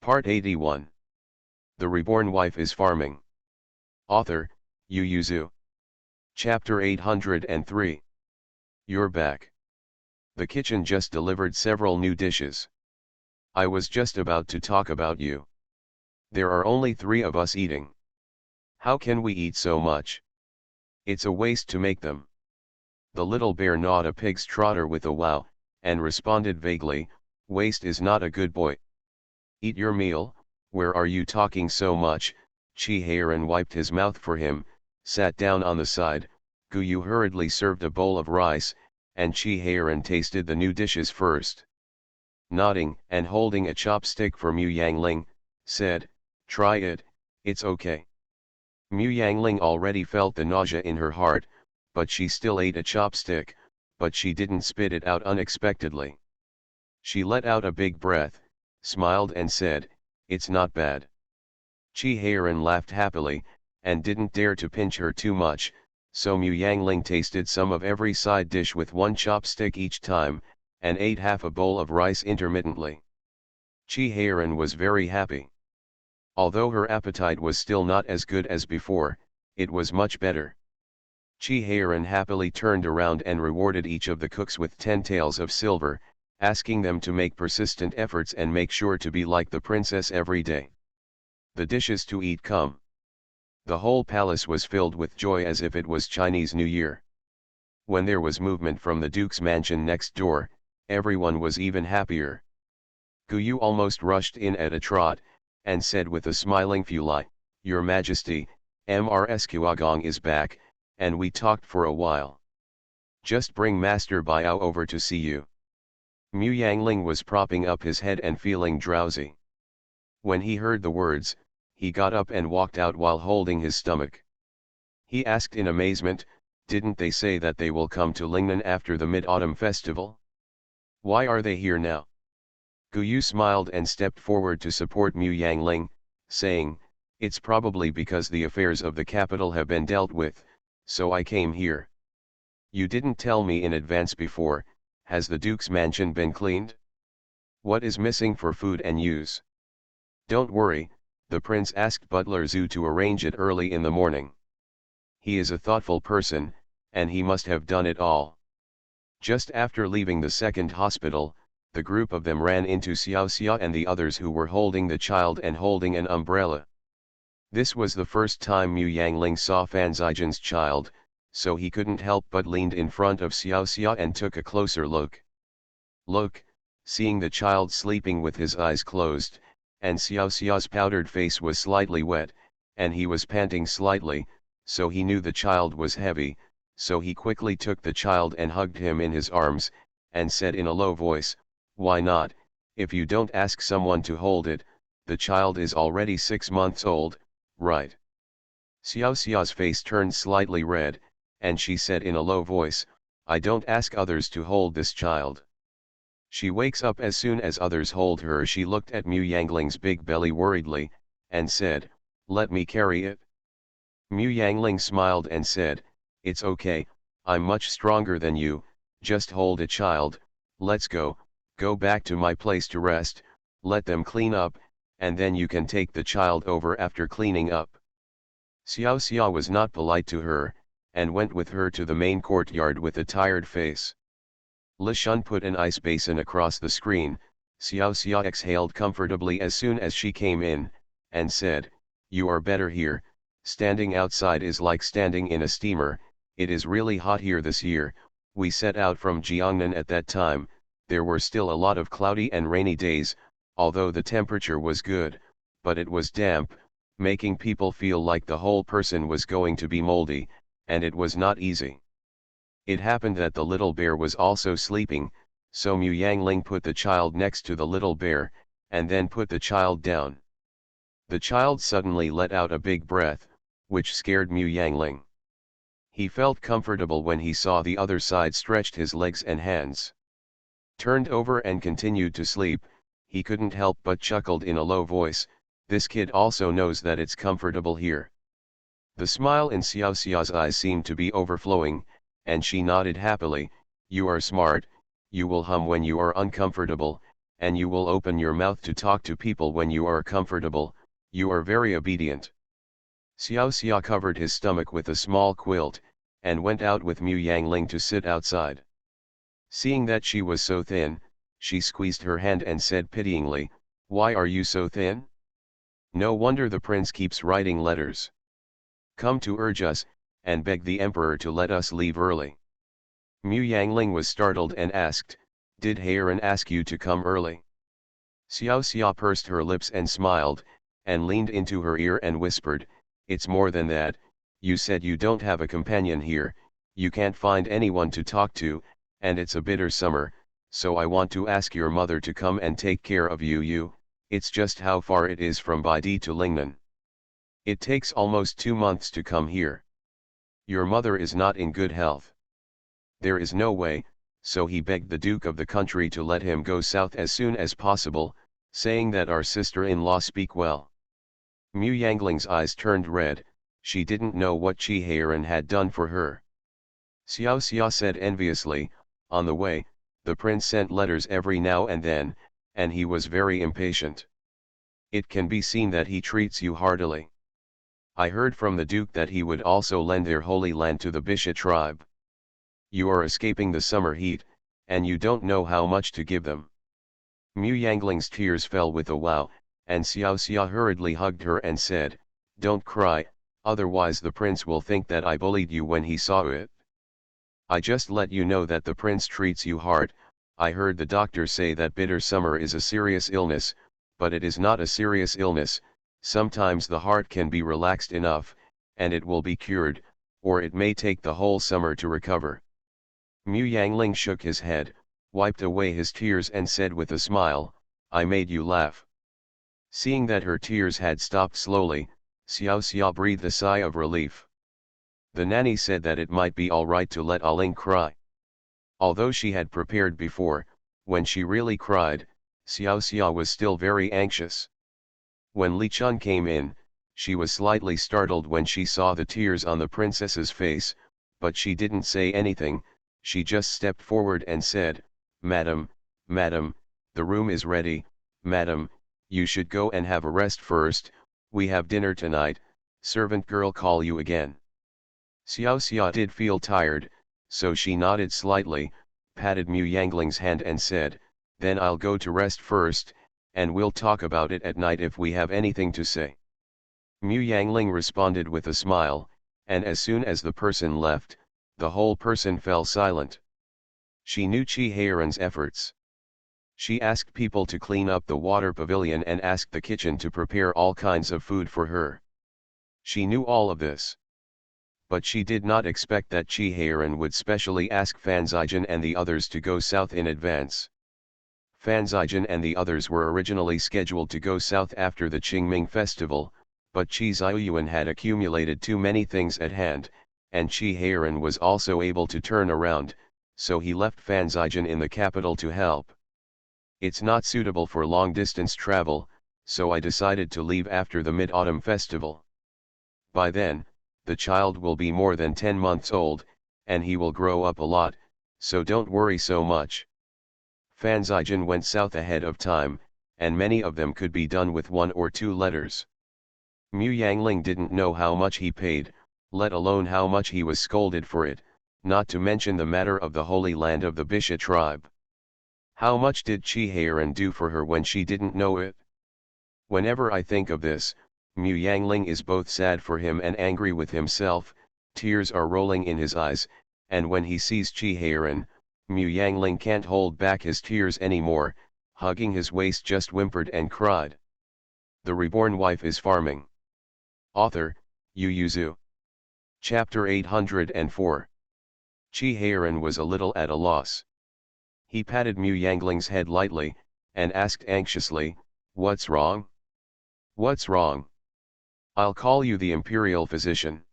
Part 81. The Reborn Wife is Farming. Author, Yu Yuzu. Chapter 803. You're back. The kitchen just delivered several new dishes. I was just about to talk about you. There are only 3 of us eating. How can we eat so much? It's a waste to make them. The little bear gnawed a pig's trotter with a wow, and responded vaguely, waste is not a good boy. Eat your meal. Where are you talking so much? Chi-Heiran wiped his mouth for him, sat down on the side. Guyu hurriedly served a bowl of rice, and Chi-Heiran tasted the new dishes first. Nodding and holding a chopstick for Mu Yangling, said, "Try it, it's okay." Mu Yangling already felt the nausea in her heart, but she still ate a chopstick, but she didn't spit it out unexpectedly. She let out a big breath, smiled and said, "It's not bad." Chi-Heiran laughed happily, and didn't dare to pinch her too much, so Mu Yangling tasted some of every side dish with 1 chopstick each time, and ate half a bowl of rice intermittently. Chi-Heiran was very happy. Although her appetite was still not as good as before, it was much better. Chi-Heiran happily turned around and rewarded each of the cooks with 10 taels of silver, asking them to make persistent efforts and make sure to be like the princess every day. The dishes to eat come. The whole palace was filled with joy as if it was Chinese New Year. When there was movement from the Duke's mansion next door, everyone was even happier. Guyu almost rushed in at a trot, and said with a smiling Fulai, "Your Majesty, Mrs. Kuagong is back, and we talked for a while. Just bring Master Biao over to see you." Mu Yangling was propping up his head and feeling drowsy. When he heard the words, he got up and walked out while holding his stomach. He asked in amazement, "Didn't they say that they will come to Lingnan after the Mid-Autumn Festival? Why are they here now?" Guyu smiled and stepped forward to support Mu Yangling, saying, "It's probably because the affairs of the capital have been dealt with, so I came here. You didn't tell me in advance before. Has the Duke's mansion been cleaned? What is missing for food and use?" "Don't worry," the prince asked Butler Zhu to arrange it early in the morning. He is a thoughtful person, and he must have done it all. Just after leaving the second hospital, the group of them ran into Xiao Xia and the others who were holding the child and holding an umbrella. This was the first time Mu Yangling saw Fan Zijian's child, so he couldn't help but leaned in front of Xiao Xia and took a closer look. Look, seeing the child sleeping with his eyes closed, and Xiao Xia's powdered face was slightly wet, and he was panting slightly, so he knew the child was heavy, so he quickly took the child and hugged him in his arms, and said in a low voice, "Why not, if you don't ask someone to hold it? The child is already 6 months old, right?" Xiao Xia's face turned slightly red, and she said in a low voice, "I don't ask others to hold this child. She wakes up as soon as others hold her." She looked at Mu Yangling's big belly worriedly, and said, "Let me carry it." Mu Yangling smiled and said, "It's okay, I'm much stronger than you, just hold it, child. Let's go back to my place to rest, let them clean up, and then you can take the child over after cleaning up." Xiao Xia was not polite to her, and went with her to the main courtyard with a tired face. Li Shun put an ice basin across the screen. Xiao Xia exhaled comfortably as soon as she came in, and said, "You are better here. Standing outside is like standing in a steamer. It is really hot here this year. We set out from Jiangnan at that time. There were still a lot of cloudy and rainy days, although the temperature was good, but it was damp, making people feel like the whole person was going to be moldy, and it was not easy." It happened that the little bear was also sleeping, so Mu Yangling put the child next to the little bear, and then put the child down. The child suddenly let out a big breath, which scared Mu Yangling. He felt comfortable when he saw the other side stretched his legs and hands. Turned over and continued to sleep. He couldn't help but chuckled in a low voice, "This kid also knows that it's comfortable here." The smile in Xiao Xia's eyes seemed to be overflowing, and she nodded happily, "You are smart, you will hum when you are uncomfortable, and you will open your mouth to talk to people when you are comfortable, you are very obedient. Xiao Xia covered his stomach with a small quilt, and went out with Mu Yangling to sit outside. Seeing that she was so thin, she squeezed her hand and said pityingly, "Why are you so thin? No wonder the prince keeps writing letters. Come to urge us, and beg the emperor to let us leave early." Mu Yangling was startled and asked, "Did Heiran ask you to come early?" Xiao Xia pursed her lips and smiled, and leaned into her ear and whispered, "It's more than that, you said you don't have a companion here, you can't find anyone to talk to, and it's a bitter summer, so I want to ask your mother to come and take care of you, it's just how far it is from Baidi to Lingnan. It takes almost 2 months to come here. Your mother is not in good health. There is no way," so he begged the Duke of the country to let him go south as soon as possible, saying that our sister-in-law speak well. Mu Yangling's eyes turned red, she didn't know what Chi Heiran had done for her. Xiao Xia said enviously, "On the way, the prince sent letters every now and then, and he was very impatient. It can be seen that he treats you heartily. I heard from the Duke that he would also lend their holy land to the Bisha tribe. You are escaping the summer heat, and you don't know how much to give them." Mu Yangling's tears fell with a wow, and Xiao Xia hurriedly hugged her and said, "Don't cry, otherwise the prince will think that I bullied you when he saw it. I just let you know that the prince treats you hard. I heard the doctor say that bitter summer is a serious illness, but it is not a serious illness, sometimes the heart can be relaxed enough, and it will be cured, or it may take the whole summer to recover." Mu Yangling shook his head, wiped away his tears and said with a smile, "I made you laugh." Seeing that her tears had stopped slowly, Xiao Xia breathed a sigh of relief. The nanny said that it might be all right to let Aling cry. Although she had prepared before, when she really cried, Xiao Xia was still very anxious. When Li Chun came in, she was slightly startled when she saw the tears on the princess's face, but she didn't say anything, she just stepped forward and said, Madam, the room is ready, madam, you should go and have a rest first, we have dinner tonight, servant girl call you again." Xiao Xia did feel tired, so she nodded slightly, patted Mu Yangling's hand and said, "Then I'll go to rest first, and we'll talk about it at night if we have anything to say." Mu Yangling responded with a smile, and as soon as the person left, the whole person fell silent. She knew Chi Heiran's efforts. She asked people to clean up the water pavilion and asked the kitchen to prepare all kinds of food for her. She knew all of this. But she did not expect that Chi Heiran would specially ask Fan Zijian and the others to go south in advance. Fan Zijian and the others were originally scheduled to go south after the Qingming festival, but Chi Ziyuan had accumulated too many things at hand, and Chi Heiran was also able to turn around, so he left Fan Zijian in the capital to help. It's not suitable for long-distance travel, so I decided to leave after the Mid-Autumn Festival. By then, the child will be more than 10 months old, and he will grow up a lot, so don't worry so much. Fan Zijian went south ahead of time, and many of them could be done with 1 or 2 letters. Mu Yangling didn't know how much he paid, let alone how much he was scolded for it, not to mention the matter of the holy land of the Bisha tribe. How much did Chi Heiran do for her when she didn't know it? Whenever I think of this, Mu Yangling is both sad for him and angry with himself, tears are rolling in his eyes, and when he sees Chi Heiran, Mu Yangling can't hold back his tears anymore, hugging his waist just whimpered and cried. The Reborn Wife is Farming. Author, Yu Yuzu. Chapter 804. Chi Heiran was a little at a loss. He patted Mu Yangling's head lightly, and asked anxiously, "What's wrong? What's wrong? I'll call you the imperial physician."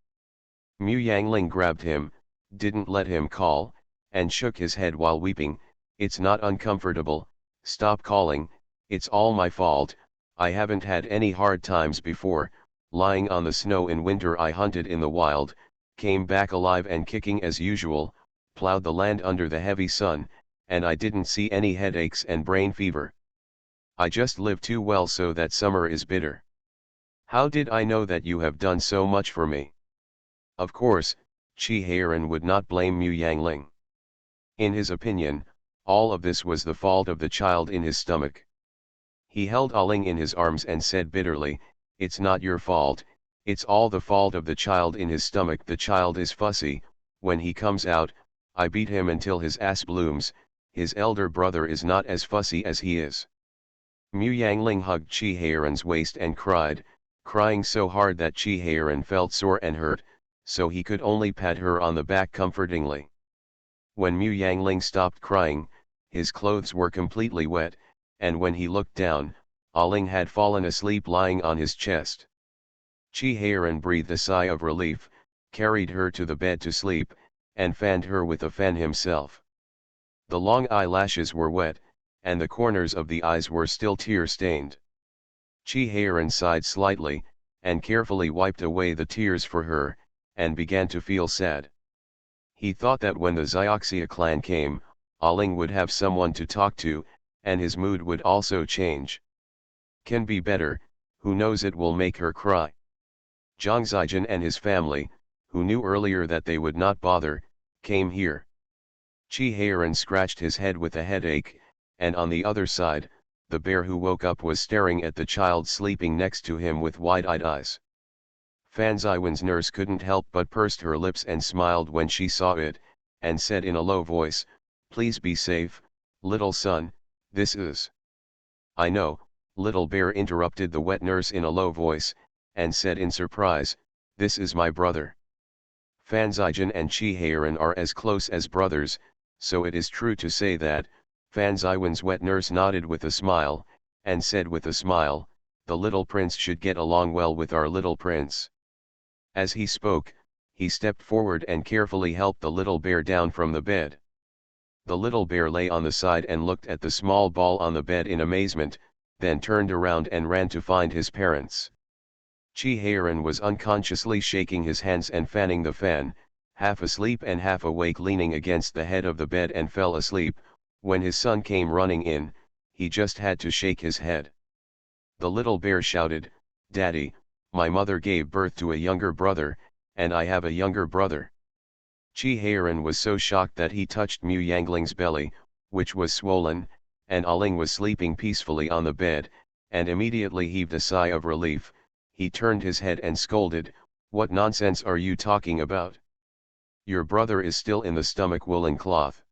Mu Yangling grabbed him, didn't let him call, and shook his head while weeping, "It's not uncomfortable, stop calling, it's all my fault, I haven't had any hard times before, lying on the snow in winter I hunted in the wild, came back alive and kicking as usual, plowed the land under the heavy sun, and I didn't see any headaches and brain fever. I just live too well so that summer is bitter. How did I know that you have done so much for me? Of course, Chi Heiran would not blame Mu Yangling. In his opinion, all of this was the fault of the child in his stomach. He held Aling in his arms and said bitterly, "It's not your fault, it's all the fault of the child in his stomach. The child is fussy, when he comes out, I beat him until his ass blooms, his elder brother is not as fussy as he is." Mu Yangling hugged Chi Heiran's waist and cried, crying so hard that Chi Heiran felt sore and hurt, so he could only pat her on the back comfortingly. When Mu Yangling stopped crying, his clothes were completely wet, and when he looked down, Aling had fallen asleep lying on his chest. Chi Heiran breathed a sigh of relief, carried her to the bed to sleep, and fanned her with a fan himself. The long eyelashes were wet, and the corners of the eyes were still tear-stained. Chi Heiran sighed slightly, and carefully wiped away the tears for her, and began to feel sad. He thought that when the Xioxia clan came, Aling would have someone to talk to, and his mood would also change. Can be better, who knows, it will make her cry. Zhang Zijin and his family, who knew earlier that they would not bother, came here. Chi Heiran scratched his head with a headache, and on the other side, the bear who woke up was staring at the child sleeping next to him with wide-eyed eyes. Fan Ziwen's nurse couldn't help but pursed her lips and smiled when she saw it, and said in a low voice, "Please be safe, little son, this is—" "I know," little bear interrupted the wet nurse in a low voice, and said in surprise, "This is my brother." Fan Zijin and Chi Heiran are as close as brothers, so it is true to say that. Fan Ziwen's wet nurse nodded with a smile, and said with a smile, "The little prince should get along well with our little prince." As he spoke, he stepped forward and carefully helped the little bear down from the bed. The little bear lay on the side and looked at the small ball on the bed in amazement, then turned around and ran to find his parents. Chi Heiran was unconsciously shaking his hands and fanning the fan, half asleep and half awake, leaning against the head of the bed, and fell asleep. When his son came running in, he just had to shake his head. The little bear shouted, "Daddy, my mother gave birth to a younger brother, and I have a younger brother." Chi Heiran was so shocked that he touched Mu Yangling's belly, which was swollen, and Aling was sleeping peacefully on the bed, and immediately heaved a sigh of relief. He turned his head and scolded, "What nonsense are you talking about? Your brother is still in the stomach woolen cloth."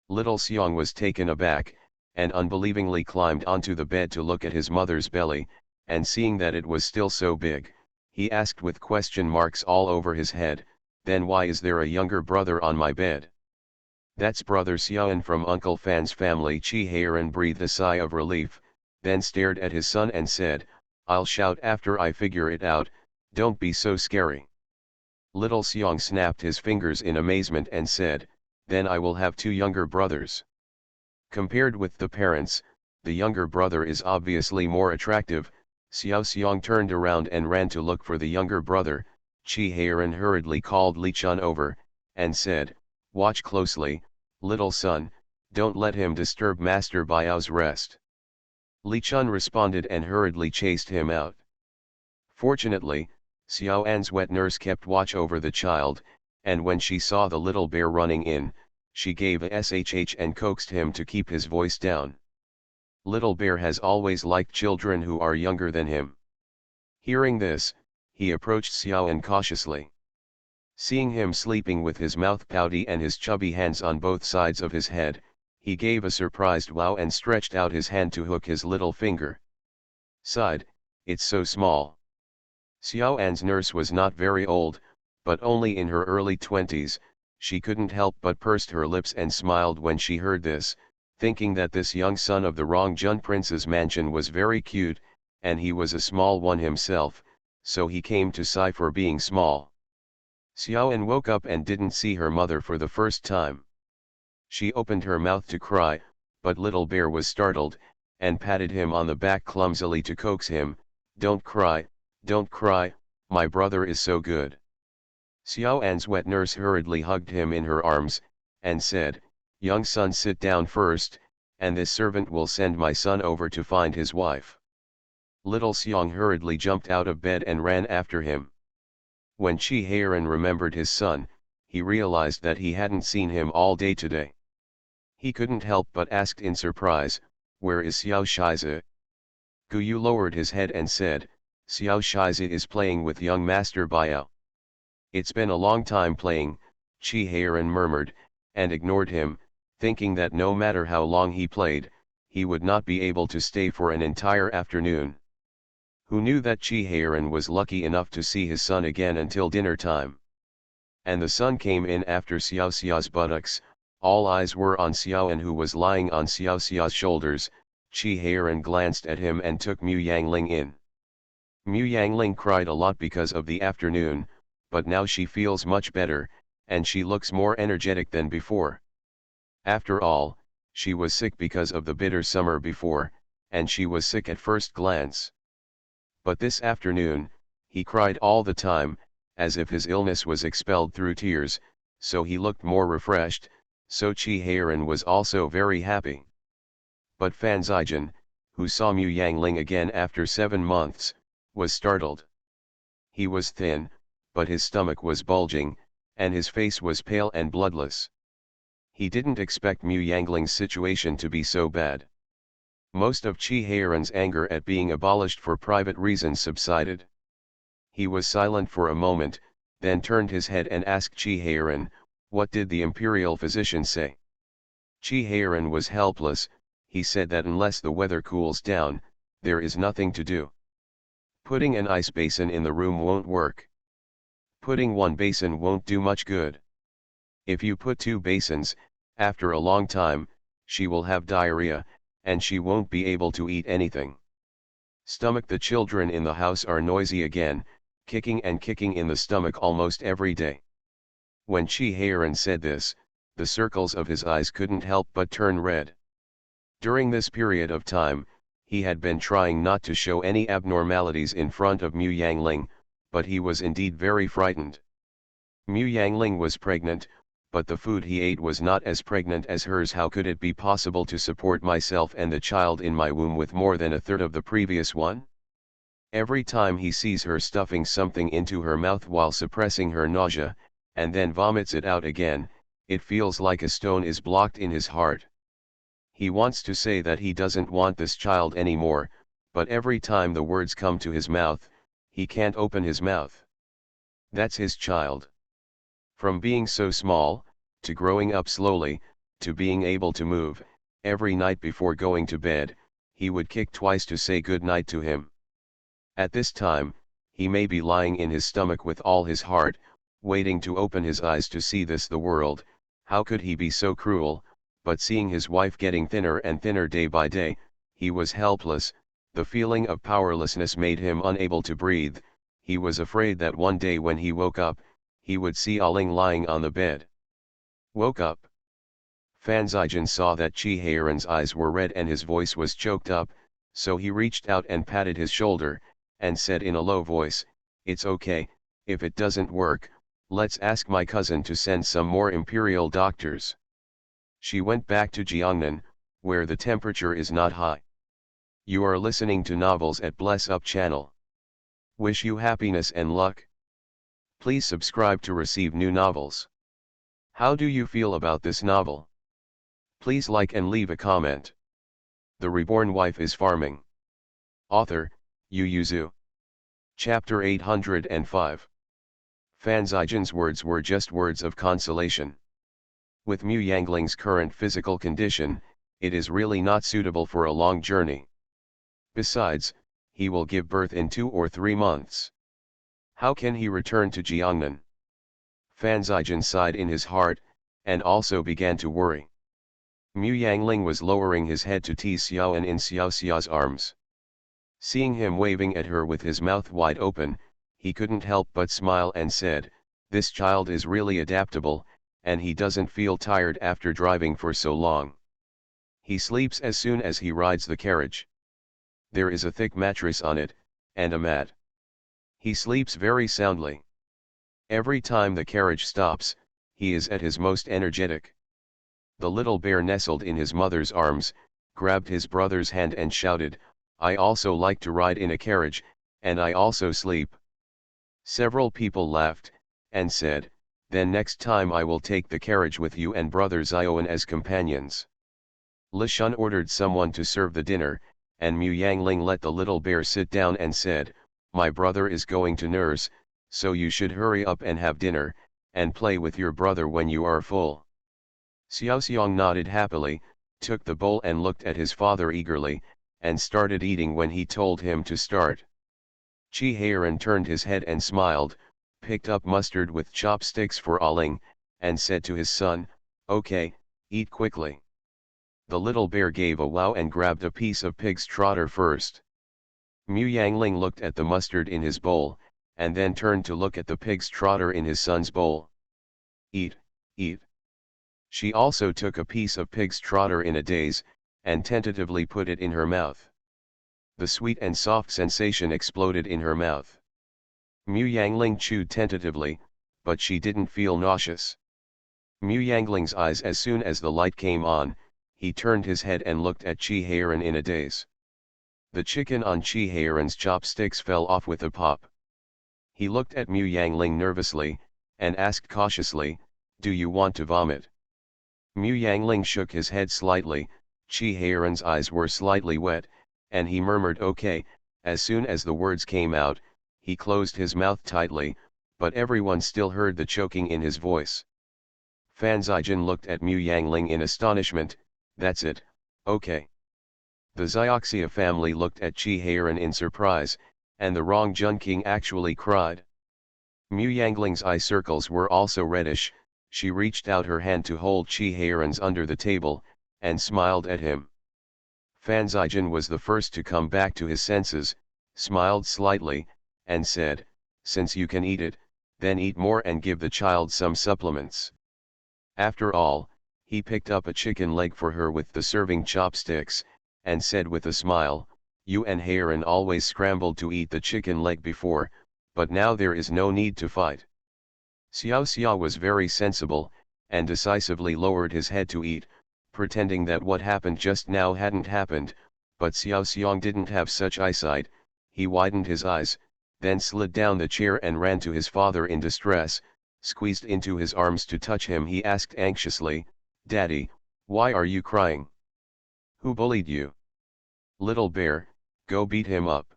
Little Xiong was taken aback, and unbelievingly climbed onto the bed to look at his mother's belly, and seeing that it was still so big, he asked with question marks all over his head, "Then why is there a younger brother on my bed?" "That's brother Xiaoan from Uncle Fan's family." Chi Heiran breathed a sigh of relief, then stared at his son and said, "I'll shout after I figure it out, don't be so scary." Little Xiong snapped his fingers in amazement and said, "Then I will have two younger brothers." Compared with the parents, the younger brother is obviously more attractive. Xiao Xiong turned around and ran to look for the younger brother. Chi Heiran hurriedly called Li Chun over, and said, "Watch closely, little son, don't let him disturb Master Biao's rest." Li Chun responded and hurriedly chased him out. Fortunately, Xiao An's wet nurse kept watch over the child, and when she saw the little bear running in, she gave a shh and coaxed him to keep his voice down. Little bear has always liked children who are younger than him. Hearing this, he approached Xiao An cautiously. Seeing him sleeping with his mouth pouty and his chubby hands on both sides of his head, he gave a surprised wow and stretched out his hand to hook his little finger. Sighed, "It's so small." Xiao An's nurse was not very old, but only in her early 20s, she couldn't help but pursed her lips and smiled when she heard this, thinking that this young son of the Rongjun prince's mansion was very cute, and he was a small one himself, so he came to sigh for being small. Xiao An woke up and didn't see her mother for the first time. She opened her mouth to cry, but little bear was startled, and patted him on the back clumsily to coax him, don't cry, my brother is so good." Xiao An's wet nurse hurriedly hugged him in her arms, and said, "Young son, sit down first, and this servant will send my son over to find his wife. Little Xiang hurriedly jumped out of bed and ran after him. When Chi Heiran remembered his son, he realized that he hadn't seen him all day today. He couldn't help but asked in surprise, "Where is Xiao Shizi?" Guyu lowered his head and said, "Xiao Shizi is playing with young Master Biao." "It's been a long time playing," Chi Heiran murmured, and ignored him, thinking that no matter how long he played, he would not be able to stay for an entire afternoon. Who knew that Chi Heiran was lucky enough to see his son again until dinner time? And the sun came in after Xiao Xiao's buttocks. All eyes were on Xiaoan, who was lying on Xiao Xiao's shoulders. Chi Heiran glanced at him and took Mu Yangling in. Mu Yangling cried a lot because of the afternoon, but now she feels much better, and she looks more energetic than before. After all, she was sick because of the bitter summer before, and she was sick at first glance. But this afternoon, he cried all the time, as if his illness was expelled through tears, so he looked more refreshed, so Chi Heiran was also very happy. But Fan Zijin, who saw Mu Yangling again after 7 months, was startled. He was thin, but his stomach was bulging, and his face was pale and bloodless. He didn't expect Mu Yangling's situation to be so bad. Most of Chi Heiran's anger at being abolished for private reasons subsided. He was silent for a moment, then turned his head and asked Chi Heiran, "What did the imperial physician say?" Chi Heiran was helpless. He said that unless the weather cools down, there is nothing to do. Putting an ice basin in the room won't work. Putting one basin won't do much good. If you put 2 basins, after a long time, she will have diarrhea, and she won't be able to eat anything. Stomach. The children in the house are noisy again, kicking and kicking in the stomach almost every day. When Chi Heiran said this, the circles of his eyes couldn't help but turn red. During this period of time, he had been trying not to show any abnormalities in front of Mu Yangling, but he was indeed very frightened. Mu Yangling was pregnant, but the food he ate was not as pregnant as hers. How could it be possible to support myself and the child in my womb with more than a third of the previous one? Every time he sees her stuffing something into her mouth while suppressing her nausea, and then vomits it out again, it feels like a stone is blocked in his heart. He wants to say that he doesn't want this child anymore, but every time the words come to his mouth, he can't open his mouth. That's his child. From being so small, to growing up slowly, to being able to move, every night before going to bed, he would kick twice to say good night to him. At this time, he may be lying in his stomach with all his heart, waiting to open his eyes to see the world. How could he be so cruel? But seeing his wife getting thinner and thinner day by day, he was helpless. The feeling of powerlessness made him unable to breathe. He was afraid that one day when he woke up, he would see Aling lying on the bed. Woke up. Fan Zijin saw that Chi Heiran's eyes were red and his voice was choked up, so he reached out and patted his shoulder, and said in a low voice, "It's okay, if it doesn't work, let's ask my cousin to send some more imperial doctors." She went back to Jiangnan, where the temperature is not high. You are listening to novels at Bless Up channel. Wish you happiness and luck. Please subscribe to receive new novels. How do you feel about this novel? Please like and leave a comment. The Reborn Wife is Farming. Author, Yu Yuzu. Chapter 805. Fan Zijin's words were just words of consolation. With Mu Yangling's current physical condition, it is really not suitable for a long journey. Besides, he will give birth in 2 or 3 months. How can he return to Jiangnan? Fan Zijin sighed in his heart, and also began to worry. Mu Yangling was lowering his head to tease Xiaoan in Xiao Xiao's arms. Seeing him waving at her with his mouth wide open, he couldn't help but smile and said, "This child is really adaptable, and he doesn't feel tired after driving for so long. He sleeps as soon as he rides the carriage. There is a thick mattress on it, and a mat. He sleeps very soundly. Every time the carriage stops, he is at his most energetic." The little bear nestled in his mother's arms, grabbed his brother's hand and shouted, "I also like to ride in a carriage, and I also sleep." Several people laughed, and said, "Then next time I will take the carriage with you and brother Zioan as companions." Li Shun ordered someone to serve the dinner, and Mu Yangling let the little bear sit down and said, "My brother is going to nurse, so you should hurry up and have dinner, and play with your brother when you are full." Xiao Xiang nodded happily, took the bowl and looked at his father eagerly, and started eating when he told him to start. Chi Heiran turned his head and smiled, picked up mustard with chopsticks for Aling, and said to his son, "Okay, eat quickly." The little bear gave a wow and grabbed a piece of pig's trotter first. Mu Yangling looked at the mustard in his bowl, and then turned to look at the pig's trotter in his son's bowl. "Eat, eat." She also took a piece of pig's trotter in a daze, and tentatively put it in her mouth. The sweet and soft sensation exploded in her mouth. Mu Yangling chewed tentatively, but she didn't feel nauseous. Mu Yangling's eyes, as soon as the light came on, he turned his head and looked at Chi Heiran in a daze. The chicken on Chi Heiran's chopsticks fell off with a pop. He looked at Mu Yangling nervously, and asked cautiously, "Do you want to vomit?" Mu Yangling shook his head slightly. Chi Heiran's eyes were slightly wet, and he murmured "okay." As soon as the words came out, he closed his mouth tightly, but everyone still heard the choking in his voice. Fan Zijin looked at Mu Yangling in astonishment. "That's it, okay." The Xioxia family looked at Chi Heiran in surprise, and the Rong Jun King actually cried. Mu Yangling's eye circles were also reddish. She reached out her hand to hold Chi Heiran's under the table, and smiled at him. Fan Zijin was the first to come back to his senses, smiled slightly, and said, "Since you can eat it, then eat more and give the child some supplements." After all, he picked up a chicken leg for her with the serving chopsticks, and said with a smile, "You and Heiran always scrambled to eat the chicken leg before, but now there is no need to fight." Xiao Xia was very sensible, and decisively lowered his head to eat, pretending that what happened just now hadn't happened, but Xiao Xiang didn't have such eyesight. He widened his eyes, then slid down the chair and ran to his father in distress, squeezed into his arms to touch him. He asked anxiously, "Daddy, why are you crying? Who bullied you? Little bear, go beat him up."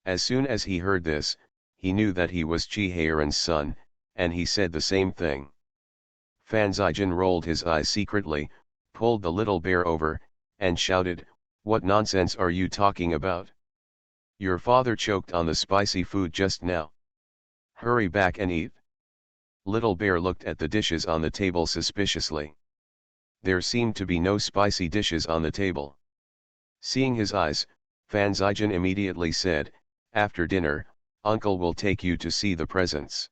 As soon as he heard this, he knew that he was Chi Heiran's son, and he said the same thing. Fan Zijin rolled his eyes secretly, pulled the little bear over, and shouted, "What nonsense are you talking about? Your father choked on the spicy food just now. Hurry back and eat." Little bear looked at the dishes on the table suspiciously. There seemed to be no spicy dishes on the table. Seeing his eyes, Fan Zijin immediately said, "After dinner, Uncle will take you to see the presents.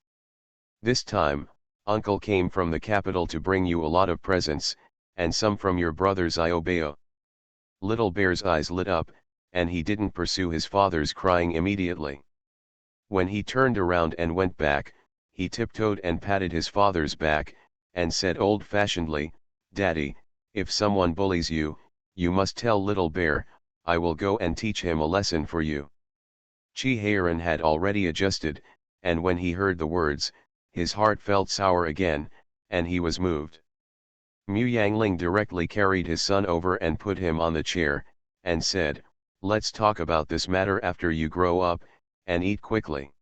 This time, Uncle came from the capital to bring you a lot of presents, and some from your brother Xiaobao." Little bear's eyes lit up, and he didn't pursue his father's crying immediately. When he turned around and went back, he tiptoed and patted his father's back, and said old-fashionedly, "Daddy, if someone bullies you, you must tell Little Bear. I will go and teach him a lesson for you." Chi Heiran had already adjusted, and when he heard the words, his heart felt sour again, and he was moved. Mu Yangling directly carried his son over and put him on the chair, and said, "Let's talk about this matter after you grow up, and eat quickly."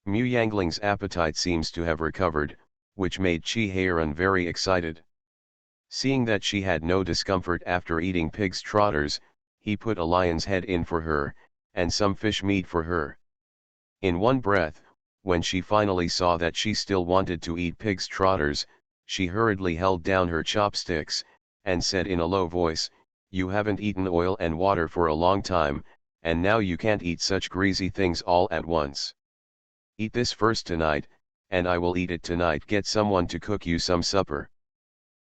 Mu Yangling's appetite seems to have recovered, which made Chi Heiran very excited. Seeing that she had no discomfort after eating pig's trotters, he put a lion's head in for her, and some fish meat for her. In one breath, when she finally saw that she still wanted to eat pig's trotters, she hurriedly held down her chopsticks, and said in a low voice, "You haven't eaten oil and water for a long time, and now you can't eat such greasy things all at once. Eat this first tonight, and I will eat it tonight. Get someone to cook you some supper."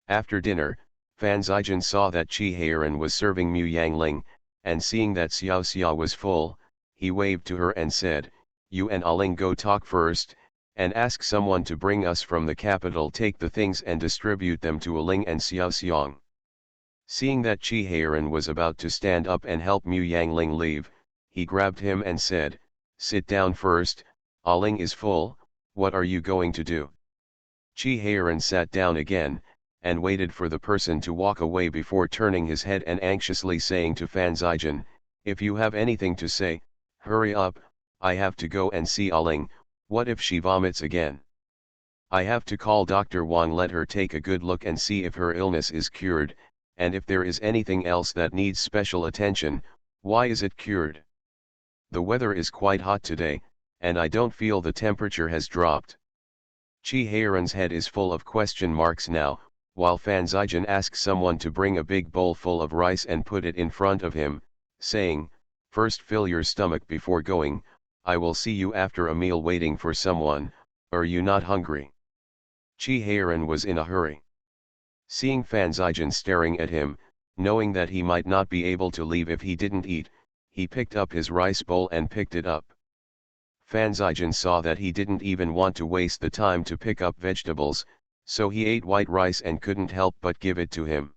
After dinner, Fan Zijin saw that Chi Heiran was serving Mu Yangling, and seeing that Xiao Xia was full, he waved to her and said, "You and Aling go talk first, and ask someone to bring us from the capital. Take the things and distribute them to Aling and Xiao Xiang." Seeing that Chi Heiran was about to stand up and help Mu Yangling leave, he grabbed him and said, "Sit down first, Aling is full, what are you going to do?" Chi Heiran sat down again, and waited for the person to walk away before turning his head and anxiously saying to Fan Zijian, "If you have anything to say, hurry up, I have to go and see Aling, what if she vomits again? I have to call Dr. Wang, let her take a good look and see if her illness is cured, and if there is anything else that needs special attention, why is it cured? The weather is quite hot today, and I don't feel the temperature has dropped." Chi Heiran's head is full of question marks now, while Fan Zijian asks someone to bring a big bowl full of rice and put it in front of him, saying, "First fill your stomach before going, I will see you after a meal waiting for someone, are you not hungry?" Chi Heiran was in a hurry. Seeing Fan Zijian staring at him, knowing that he might not be able to leave if he didn't eat, he picked up his rice bowl and picked it up. Fan Zijian saw that he didn't even want to waste the time to pick up vegetables, so he ate white rice and couldn't help but give it to him.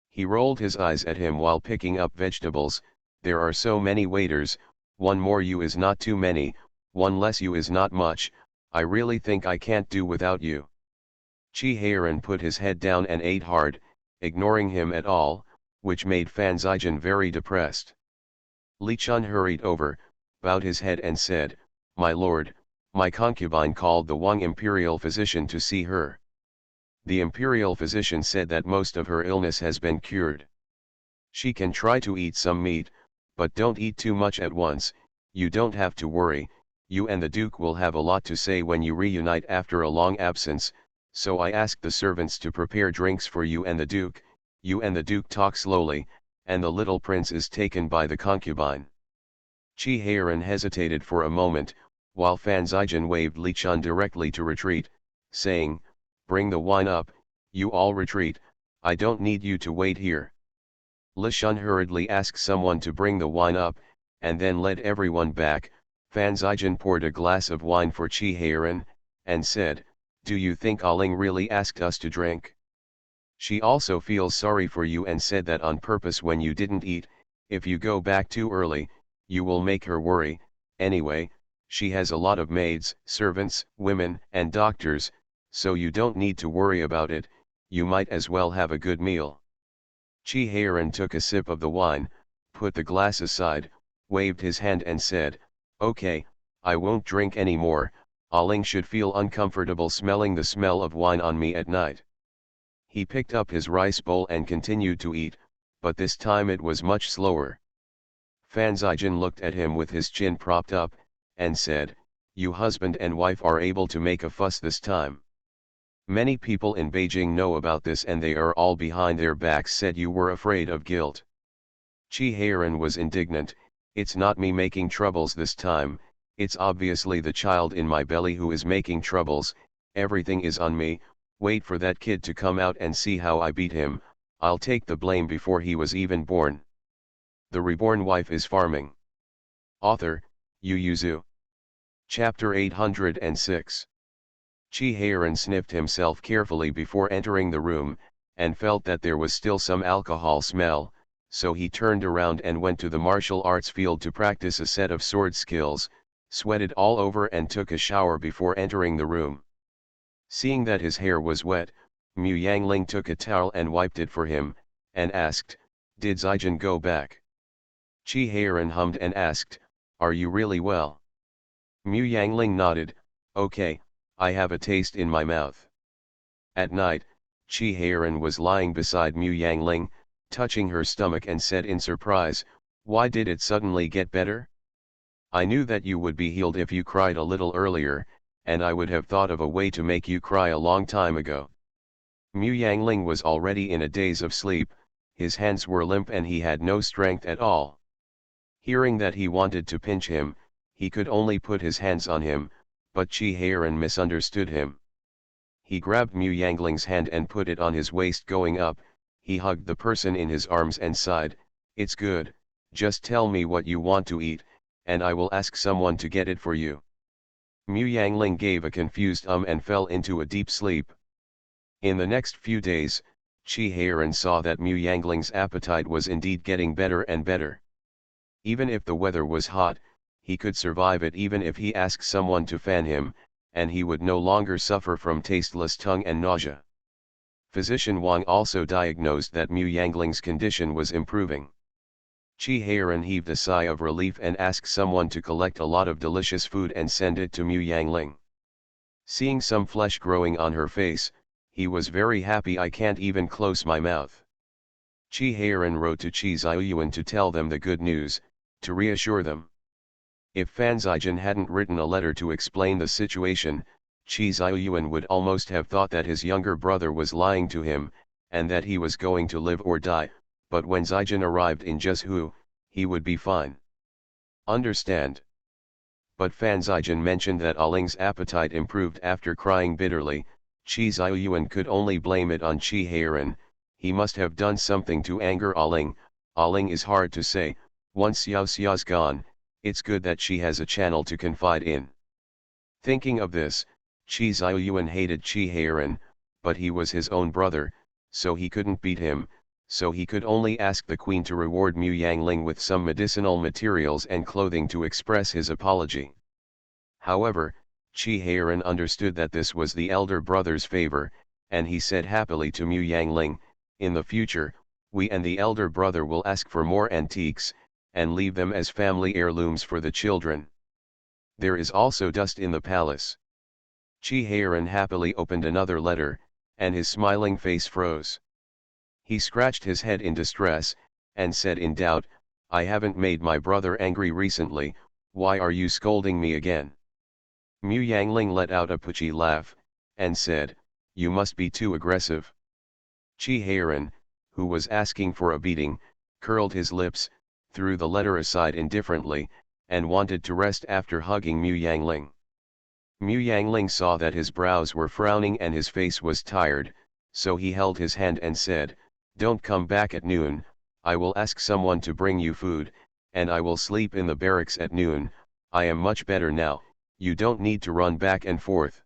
He rolled his eyes at him while picking up vegetables. "There are so many waiters, one more you is not too many, one less you is not much, I really think I can't do without you." Chi Heiran put his head down and ate hard, ignoring him at all, which made Fan Zijian very depressed. Li Chun hurried over, bowed his head and said, "My lord, my concubine called the Wang imperial physician to see her. The imperial physician said that most of her illness has been cured. She can try to eat some meat, but don't eat too much at once, you don't have to worry, you and the Duke will have a lot to say when you reunite after a long absence, so I asked the servants to prepare drinks for you and the Duke talk slowly, and the little prince is taken by the concubine." Chi Heiran hesitated for a moment, while Fan Zijian waved Li Chun directly to retreat, saying, "Bring the wine up, you all retreat, I don't need you to wait here." Li Chun hurriedly asked someone to bring the wine up, and then led everyone back. Fan Zijian poured a glass of wine for Chi Heiran, and said, "Do you think Aling really asked us to drink? She also feels sorry for you and said that on purpose when you didn't eat, if you go back too early, you will make her worry, anyway, she has a lot of maids, servants, women, and doctors, so you don't need to worry about it, you might as well have a good meal." Chi Heiran took a sip of the wine, put the glass aside, waved his hand and said, "Okay, I won't drink any more, Aling should feel uncomfortable smelling the smell of wine on me at night." He picked up his rice bowl and continued to eat, but this time it was much slower. Fan Zijian looked at him with his chin propped up, and said, "You husband and wife are able to make a fuss this time. Many people in Beijing know about this and they are all behind their backs said you were afraid of guilt." Chi Heiran was indignant, "It's not me making troubles this time, it's obviously the child in my belly who is making troubles, everything is on me, wait for that kid to come out and see how I beat him, I'll take the blame before he was even born." The Reborn Wife is Farming. Author, Yu Yuzu. Chapter 806. Chi Heiran sniffed himself carefully before entering the room, and felt that there was still some alcohol smell, so he turned around and went to the martial arts field to practice a set of sword skills, sweated all over and took a shower before entering the room. Seeing that his hair was wet, Mu Yangling took a towel and wiped it for him, and asked, "Did Zijian go back?" Chi Heiran hummed and asked, "Are you really well?" Mu Yangling nodded, "Okay, I have a taste in my mouth." At night, Chi Heiran was lying beside Mu Yangling, touching her stomach and said in surprise, "Why did it suddenly get better? I knew that you would be healed if you cried a little earlier, and I would have thought of a way to make you cry a long time ago." Mu Yangling was already in a daze of sleep, his hands were limp and he had no strength at all. Hearing that he wanted to pinch him, he could only put his hands on him, but Chi Heiran misunderstood him. He grabbed Mu Yangling's hand and put it on his waist going up, he hugged the person in his arms and sighed, "It's good, just tell me what you want to eat, and I will ask someone to get it for you." Mu Yangling gave a confused and fell into a deep sleep. In the next few days, Chi Heiran saw that Mu Yangling's appetite was indeed getting better and better. Even if the weather was hot, he could survive it even if he asked someone to fan him, and he would no longer suffer from tasteless tongue and nausea. Physician Wang also diagnosed that Mu Yangling's condition was improving. Chi Heiran heaved a sigh of relief and asked someone to collect a lot of delicious food and send it to Mu Yangling. Seeing some flesh growing on her face, he was very happy. I can't even close my mouth. Chi Heiran wrote to Chi Ziyuan to tell them the good news, to reassure them. If Fan Zijin hadn't written a letter to explain the situation, Chi Ziyuan would almost have thought that his younger brother was lying to him, and that he was going to live or die, but when Zijin arrived in Jizhu, he would be fine. Understand? But Fan Zijin mentioned that Aling's appetite improved after crying bitterly. Chi Ziyuan could only blame it on Chi Heiran. He must have done something to anger Aling. Aling is hard to say. Once Xiao Xiao's gone, it's good that she has a channel to confide in. Thinking of this, Chi Ziyuan hated Chi Heiran, but he was his own brother, so he couldn't beat him, so he could only ask the queen to reward Mu Yangling with some medicinal materials and clothing to express his apology. However, Chi Heiran understood that this was the elder brother's favor, and he said happily to Mu Yangling, "In the future, we and the elder brother will ask for more antiques, and leave them as family heirlooms for the children. There is also dust in the palace." Chi Heiran happily opened another letter, and his smiling face froze. He scratched his head in distress, and said in doubt, "I haven't made my brother angry recently, why are you scolding me again?" Mu Yangling let out a putchy laugh, and said, "You must be too aggressive." Chi Heiran, who was asking for a beating, curled his lips, threw the letter aside indifferently, and wanted to rest after hugging Mu Yangling. Mu Yangling saw that his brows were frowning and his face was tired, so he held his hand and said, "Don't come back at noon, I will ask someone to bring you food, and I will sleep in the barracks at noon. I am much better now, you don't need to run back and forth."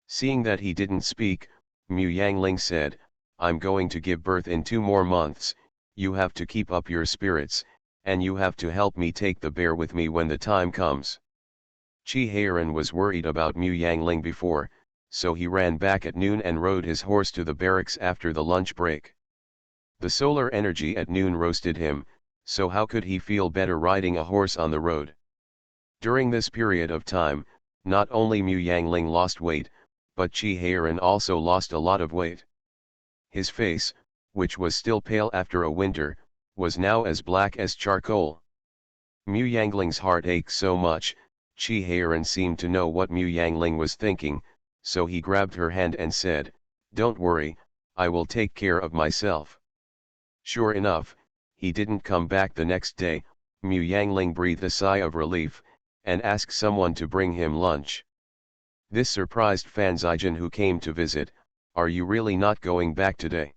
Seeing that he didn't speak, Mu Yangling said, "I'm going to give birth in 2 more months, you have to keep up your spirits, and you have to help me take the bear with me when the time comes." Chi Heiran was worried about Mu Yangling before, so he ran back at noon and rode his horse to the barracks after the lunch break. The solar energy at noon roasted him, so how could he feel better riding a horse on the road? During this period of time, not only Mu Yangling lost weight, but Chi Heiran also lost a lot of weight. His face, which was still pale after a winter, was now as black as charcoal. Mu Yangling's heart ached so much. Chi Heiran seemed to know what Mu Yangling was thinking, so he grabbed her hand and said, "Don't worry, I will take care of myself." Sure enough, he didn't come back the next day. Mu Yangling breathed a sigh of relief, and asked someone to bring him lunch. This surprised Fan Zijin, who came to visit. "Are you really not going back today?"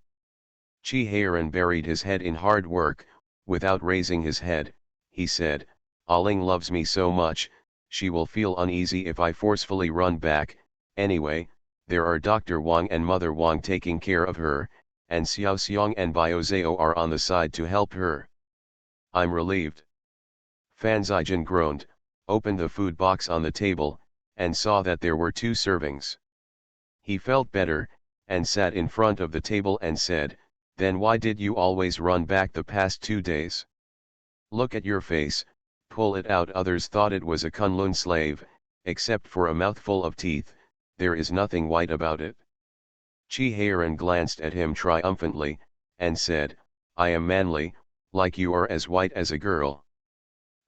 Chi Heiran buried his head in hard work. Without raising his head, he said, "Aling loves me so much, she will feel uneasy if I forcefully run back. Anyway, there are Dr. Wang and Mother Wang taking care of her, and Xiao Xiang and Biozao are on the side to help her." "I'm relieved." Fan Zijin groaned, opened the food box on the table, and saw that there were 2 servings. He felt better, and sat in front of the table and said, "Then why did you always run back the past 2 days? Look at your face, pull it out." Others thought it was a Kunlun slave, except for a mouthful of teeth, there is nothing white about it. Chi Heiran glanced at him triumphantly, and said, "I am manly, like you are as white as a girl."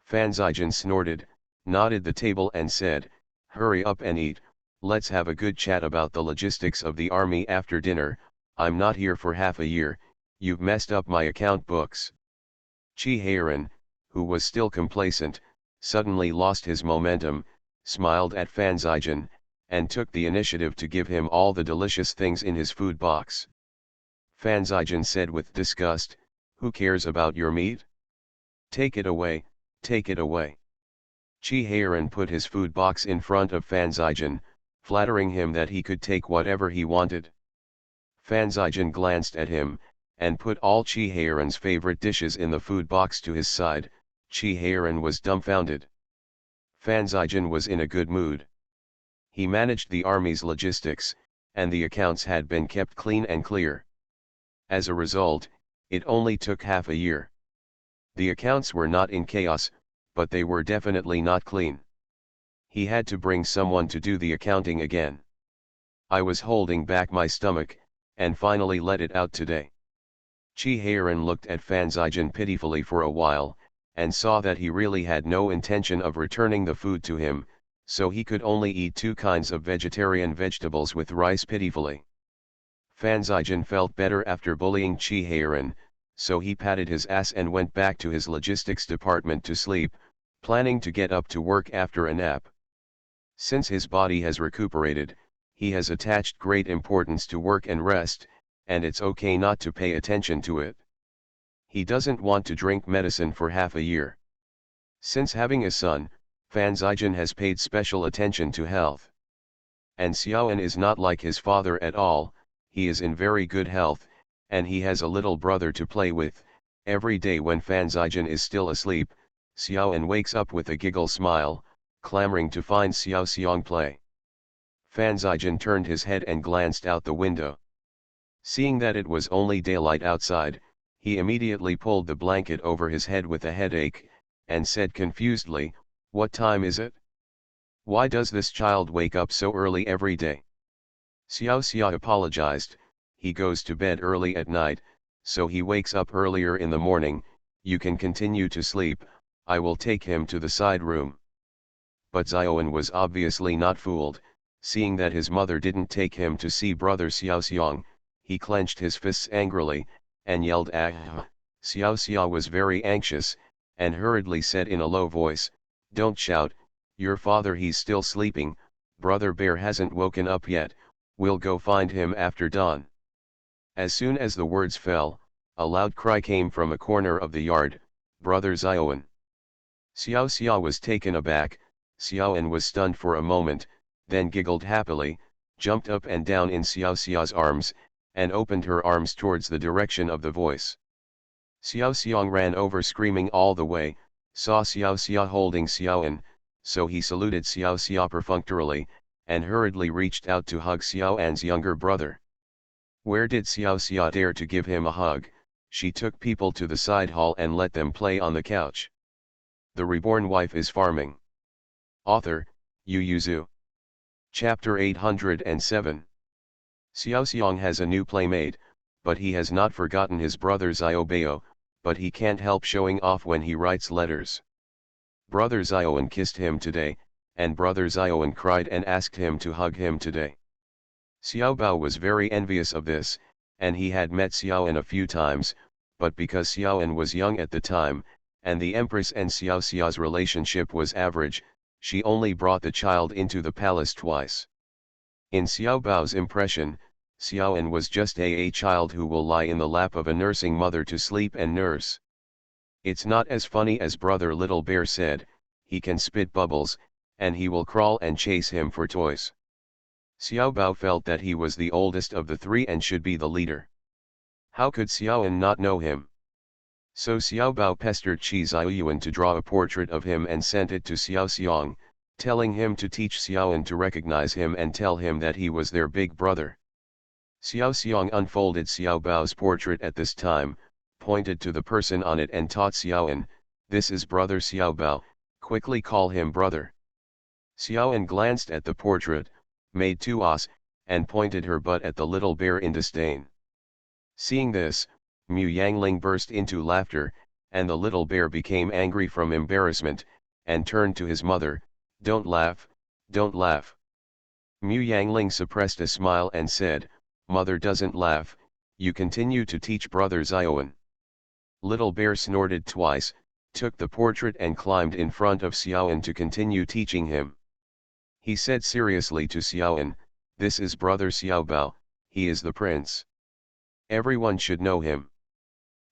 Fan Zijin snorted, nodded the table and said, "Hurry up and eat, let's have a good chat about the logistics of the army after dinner. I'm not here for half a year, you've messed up my account books." Chi Heiran, who was still complacent, suddenly lost his momentum, smiled at Fan Zijin, and took the initiative to give him all the delicious things in his food box. Fan Zijin said with disgust, "Who cares about your meat? Take it away, take it away." Chi Heiran put his food box in front of Fan Zijin, flattering him that he could take whatever he wanted. Fan Zijian glanced at him, and put all Chi Heiran's favorite dishes in the food box to his side. Chi Heiran was dumbfounded. Fan Zijian was in a good mood. He managed the army's logistics, and the accounts had been kept clean and clear. As a result, it only took half a year. The accounts were not in chaos, but they were definitely not clean. He had to bring someone to do the accounting again. I was holding back my stomach, and finally let it out today. Chi Heiran looked at Fan Zijian pitifully for a while, and saw that he really had no intention of returning the food to him, so he could only eat 2 kinds of vegetarian vegetables with rice pitifully. Fan Zijian felt better after bullying Chi Heiran, so he patted his ass and went back to his logistics department to sleep, planning to get up to work after a nap. Since his body has recuperated, he has attached great importance to work and rest, and it's okay not to pay attention to it. He doesn't want to drink medicine for half a year. Since having a son, Fan Zijian has paid special attention to health. And Xiaoan is not like his father at all. He is in very good health, and he has a little brother to play with. Every day when Fan Zijian is still asleep, Xiaoan wakes up with a giggle smile, clamoring to find Xiao Xiong play. Fan Zijian turned his head and glanced out the window. Seeing that it was only daylight outside, he immediately pulled the blanket over his head with a headache, and said confusedly, "What time is it? Why does this child wake up so early every day?" Xiao Xia apologized. He goes to bed early at night, so he wakes up earlier in the morning. You can continue to sleep, I will take him to the side room. But Xiaoan was obviously not fooled. Seeing that his mother didn't take him to see brother Xiao Xiong, he clenched his fists angrily, and yelled "Ah!" Xiao Xia was very anxious, and hurriedly said in a low voice, "Don't shout, your father, he's still sleeping, brother bear hasn't woken up yet, we'll go find him after dawn." As soon as the words fell, a loud cry came from a corner of the yard, "Brother Xiaoan!" Xiao Xia was taken aback. Xiaoan was stunned for a moment, then giggled happily, jumped up and down in Xiao Xia's arms, and opened her arms towards the direction of the voice. Xiao Xiong ran over screaming all the way, saw Xiao Xia holding Xiaoan, so he saluted Xiao Xia perfunctorily, and hurriedly reached out to hug Xiaoan's younger brother. Where did Xiao Xia dare to give him a hug? She took people to the side hall and let them play on the couch. The Reborn Wife is Farming. Author, Yu Yuzu. Chapter 807. Xiao Xiong has a new playmate, but he has not forgotten his brother Xiaobao, but he can't help showing off when he writes letters. Brother Xiaoan kissed him today, and brother Xiaoan cried and asked him to hug him today. Xiaobao was very envious of this, and he had met Xiaoan a few times, but because Xiaoan was young at the time, and the Empress and Xiao Xia's relationship was average, she only brought the child into the palace twice. In Xiaobao's impression, Xiaoan was just a child who will lie in the lap of a nursing mother to sleep and nurse. It's not as funny as brother Little Bear said, he can spit bubbles, and he will crawl and chase him for toys. Xiaobao felt that he was the oldest of the 3 and should be the leader. How could Xiaoan not know him? So Xiaobao pestered Qi Xiaoyuan to draw a portrait of him and sent it to Xiao Xiong, telling him to teach Xiaoan to recognize him and tell him that he was their big brother. Xiao Xiong unfolded Xiaobao's portrait at this time, pointed to the person on it and taught Xiaoan, "This is brother Xiaobao, quickly call him brother." Xiaoan glanced at the portrait, made 2 ahs, and pointed her butt at the little bear in disdain. Seeing this, Mu Yangling burst into laughter, and the little bear became angry from embarrassment, and turned to his mother, "Don't laugh, don't laugh." Mu Yangling suppressed a smile and said, "Mother doesn't laugh, you continue to teach brother Xiaoan." Little bear snorted twice, took the portrait and climbed in front of Xiaoan to continue teaching him. He said seriously to Xiaoan, "This is brother Xiaobao, he is the prince. Everyone should know him.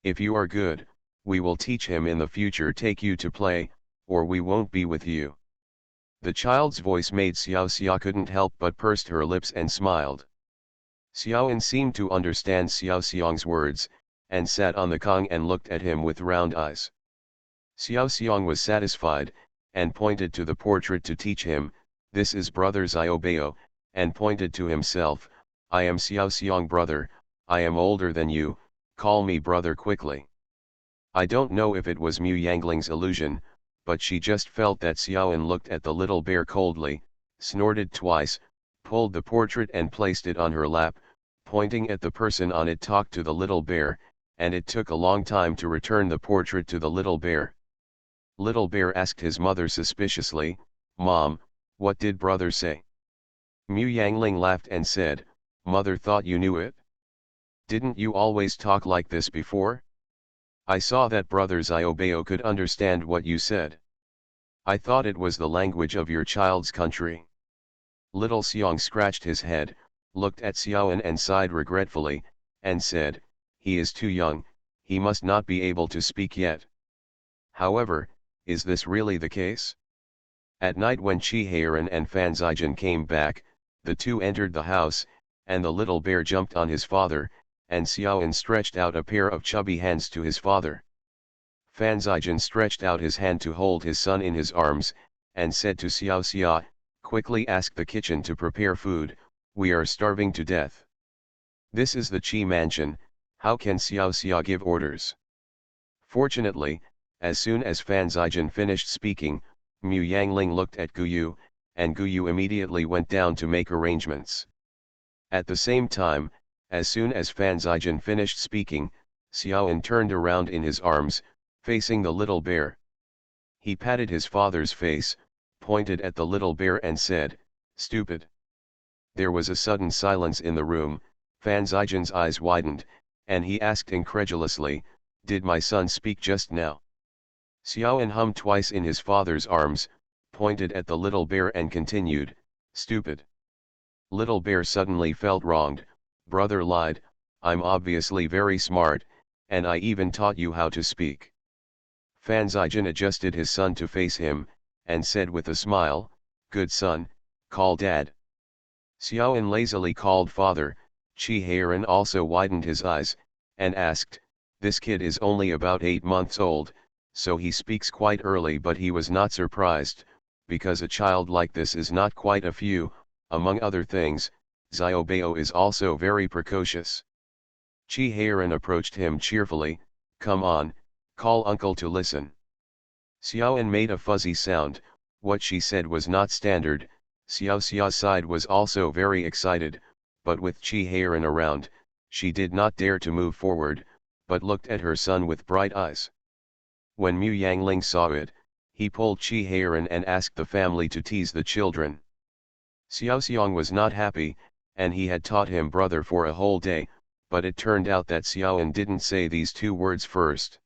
If you are good, we will teach him in the future, take you to play, or we won't be with you." The child's voice made Xiao Xia couldn't help but pursed her lips and smiled. Xiaoan seemed to understand Xiao Xiong's words, and sat on the Kong and looked at him with round eyes. Xiao Xiong was satisfied, and pointed to the portrait to teach him, "This is brother Xiaobao," and pointed to himself, "I am Xiao Xiong brother, I am older than you, call me brother quickly." I don't know if it was Mu Yangling's illusion, but she just felt that Xiaoan looked at the little bear coldly, snorted twice, pulled the portrait and placed it on her lap, pointing at the person on it, talked to the little bear, and it took a long time to return the portrait to the little bear. Little bear asked his mother suspiciously, "Mom, what did brother say?" Mu Yangling laughed and said, "Mother thought you knew it. Didn't you always talk like this before? I saw that brother Xiaobao could understand what you said. I thought it was the language of your child's country." Little Xiong scratched his head, looked at Xiaoan and sighed regretfully, and said, "He is too young, he must not be able to speak yet." However, is this really the case? At night when Chi Heiran and Fan Zijin came back, the two entered the house, and the little bear jumped on his father, and Xiaoan stretched out a pair of chubby hands to his father. Fan Zijin stretched out his hand to hold his son in his arms, and said to Xiao Xia, "Quickly ask the kitchen to prepare food, we are starving to death." This is the Qi mansion, how can Xiao Xia give orders? Fortunately, as soon as Fan Zijin finished speaking, Mu Yangling looked at Guyu, and Guyu immediately went down to make arrangements. At the same time, as soon as Fan Zijin finished speaking, Xiaoan turned around in his arms, facing the little bear. He patted his father's face, pointed at the little bear and said, "Stupid." There was a sudden silence in the room, Fan Zijin's eyes widened, and he asked incredulously, "Did my son speak just now?" Xiaoan hummed twice in his father's arms, pointed at the little bear and continued, "Stupid." Little bear suddenly felt wronged. "Brother lied, I'm obviously very smart, and I even taught you how to speak." Fan Zijin adjusted his son to face him, and said with a smile, "Good son, call dad." Xiaoan lazily called father. Chi Heiran also widened his eyes, and asked, "This kid is only about 8 months old, so he speaks quite early," but he was not surprised, because a child like this is not quite a few. Among other things, Xiaobao is also very precocious. Chi Heiran approached him cheerfully, "Come on, call uncle to listen." Xiaoan made a fuzzy sound. What she said was not standard. Xiao Xia's side was also very excited, but with Chi Heiran around, she did not dare to move forward, but looked at her son with bright eyes. When Mu Yangling saw it, he pulled Chi Heiran and asked the family to tease the children. Xiao Xiong was not happy, and he had taught him brother for a whole day, but it turned out that Xiaoan didn't say these two words first.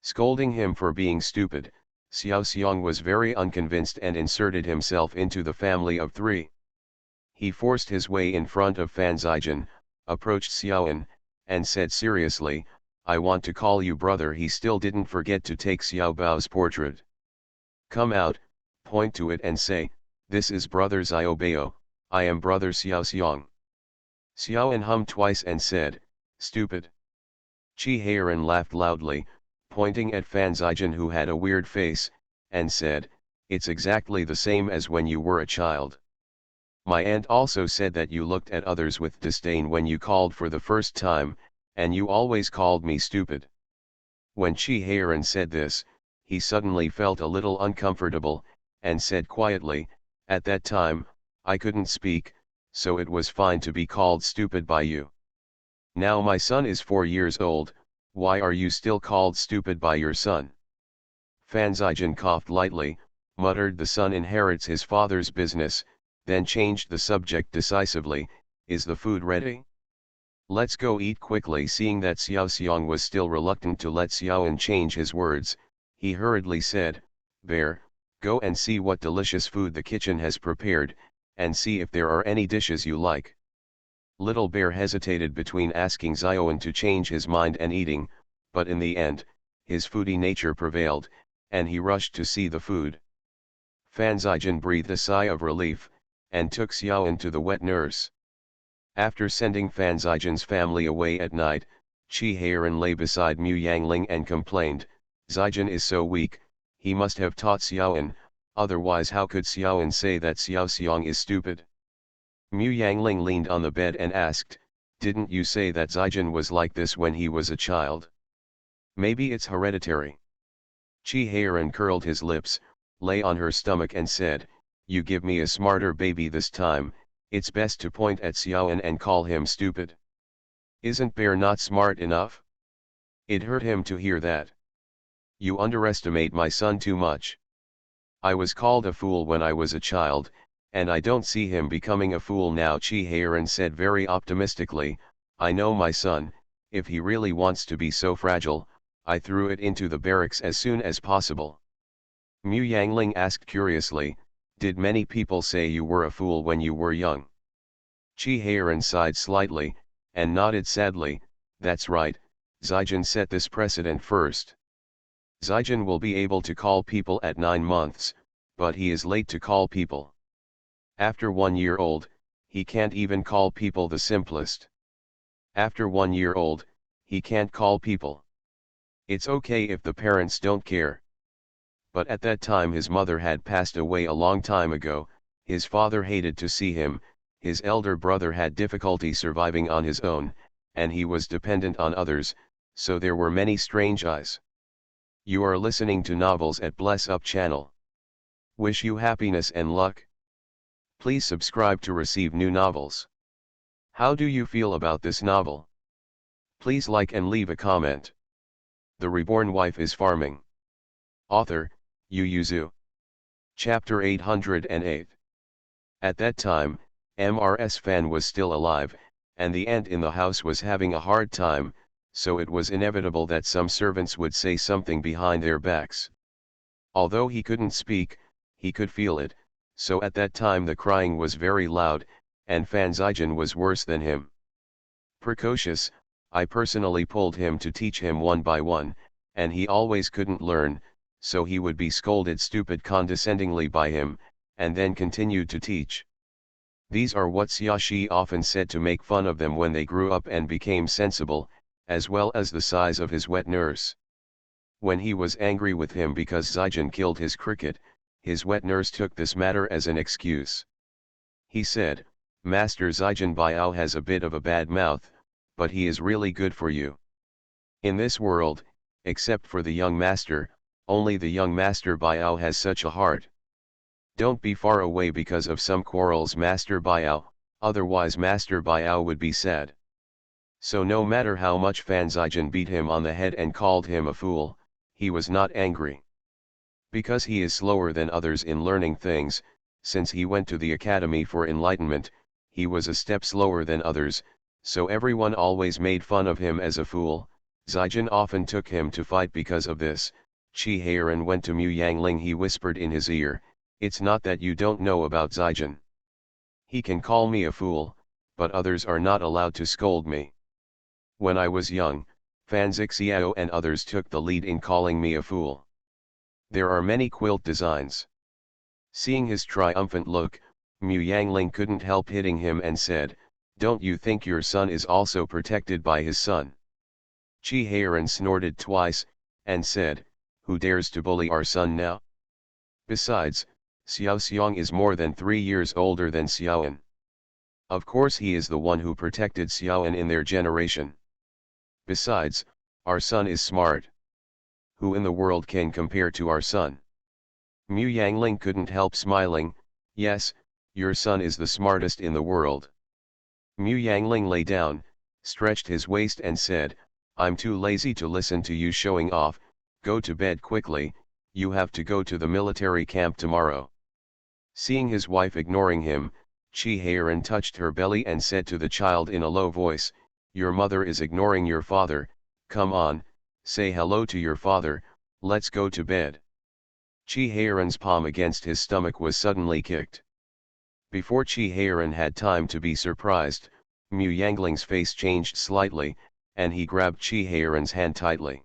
Scolding him for being stupid, Xiao Xiong was very unconvinced and inserted himself into the family of 3. He forced his way in front of Fan Zijin, approached Xiaoan, and said seriously, "I want to call you brother." He still didn't forget to take Xiao Bao's portrait. "Come out, point to it and say, 'This is brother Xiaobao, I am brother Xiao Xiong.'" Xiaoan hummed twice and said, "Stupid." Chi Heiran laughed loudly, pointing at Fan Zijin who had a weird face, and said, "It's exactly the same as when you were a child. My aunt also said that you looked at others with disdain when you called for the first time, and you always called me stupid." When Chi Heiran said this, he suddenly felt a little uncomfortable, and said quietly, "At that time, I couldn't speak, so it was fine to be called stupid by you. Now my son is 4 years old, why are you still called stupid by your son?" Fan Zijin coughed lightly, muttered the son inherits his father's business, then changed the subject decisively, "Is the food ready? Let's go eat quickly." Seeing that Xiao Xiong was still reluctant to let Xiaoan change his words, he hurriedly said, "Bear, go and see what delicious food the kitchen has prepared, and see if there are any dishes you like." Little Bear hesitated between asking Xiaoan to change his mind and eating, but in the end, his foodie nature prevailed, and he rushed to see the food. Fan Zijin breathed a sigh of relief, and took Xiaoan to the wet nurse. After sending Fan Zijian's family away at night, Qi Heiran lay beside Mu Yangling and complained, Zijian is so weak, he must have taught Xiaoan, otherwise how could Xiaoan say that Xiao Xiang is stupid? Mu Yangling leaned on the bed and asked, didn't you say that Zijian was like this when he was a child? Maybe it's hereditary. Qi Heiran curled his lips, lay on her stomach and said, you give me a smarter baby this time, it's best to point at Xiaoan and call him stupid. Isn't Bear not smart enough? It hurt him to hear that. You underestimate my son too much. I was called a fool when I was a child, and I don't see him becoming a fool now. Qi Heiran said very optimistically, I know my son, if he really wants to be so fragile, I threw it into the barracks as soon as possible. Mu Yangling asked curiously, did many people say you were a fool when you were young? Qi Heiran sighed slightly, and nodded sadly, that's right, Zijian set this precedent first. Zijian will be able to call people at 9 months, but he is late to call people. After 1 year old, he can't even call people the simplest. After 1 year old, he can't call people. It's okay if the parents don't care. But at that time his mother had passed away a long time ago, his father hated to see him, his elder brother had difficulty surviving on his own, and he was dependent on others, so there were many strange eyes. You are listening to Novels at Bless Up channel. Wish you happiness and luck. Please subscribe to receive new novels. How do you feel about this novel? Please like and leave a comment. The Reborn Wife is Farming. Author, Yu Yuzu. Chapter 808. At that time, Mrs. Fan was still alive, and the aunt in the house was having a hard time, so it was inevitable that some servants would say something behind their backs. Although he couldn't speak, he could feel it, so at that time the crying was very loud, and Fan Zijian was worse than him. Precocious, I personally pulled him to teach him one by one, and he always couldn't learn, so he would be scolded stupid condescendingly by him, and then continued to teach. These are what Xiaoxi often said to make fun of them when they grew up and became sensible, as well as the size of his wet nurse. When he was angry with him because Zijian killed his cricket, his wet nurse took this matter as an excuse. He said, Master Zijian Biao has a bit of a bad mouth, but he is really good for you. In this world, except for the young master, only the young Master Biao has such a heart. Don't be far away because of some quarrels, Master Biao, otherwise Master Biao would be sad. So no matter how much Fan Zijian beat him on the head and called him a fool, he was not angry. Because he is slower than others in learning things, since he went to the Academy for Enlightenment, he was a step slower than others, so everyone always made fun of him as a fool. Zijian often took him to fight because of this. Qi Heiran went to Mu Yangling. He whispered in his ear, it's not that you don't know about Zijian. He can call me a fool, but others are not allowed to scold me. When I was young, Fan Zixiao and others took the lead in calling me a fool. There are many quilt designs. Seeing his triumphant look, Mu Yangling couldn't help hitting him and said, don't you think your son is also protected by his son? Qi Heiran snorted twice, and said, who dares to bully our son now? Besides, Xiao Xiang is more than 3 years older than Xiaoan. Of course he is the one who protected Xiaoan in their generation. Besides, our son is smart. Who in the world can compare to our son? Mu Yangling couldn't help smiling, yes, your son is the smartest in the world. Mu Yangling lay down, stretched his waist and said, I'm too lazy to listen to you showing off, go to bed quickly, you have to go to the military camp tomorrow. Seeing his wife ignoring him, Qi Heiran touched her belly and said to the child in a low voice, your mother is ignoring your father, come on, say hello to your father, let's go to bed. Qi Heiran's palm against his stomach was suddenly kicked. Before Qi Heiran had time to be surprised, Mu Yangling's face changed slightly, and he grabbed Qi Heiran's hand tightly.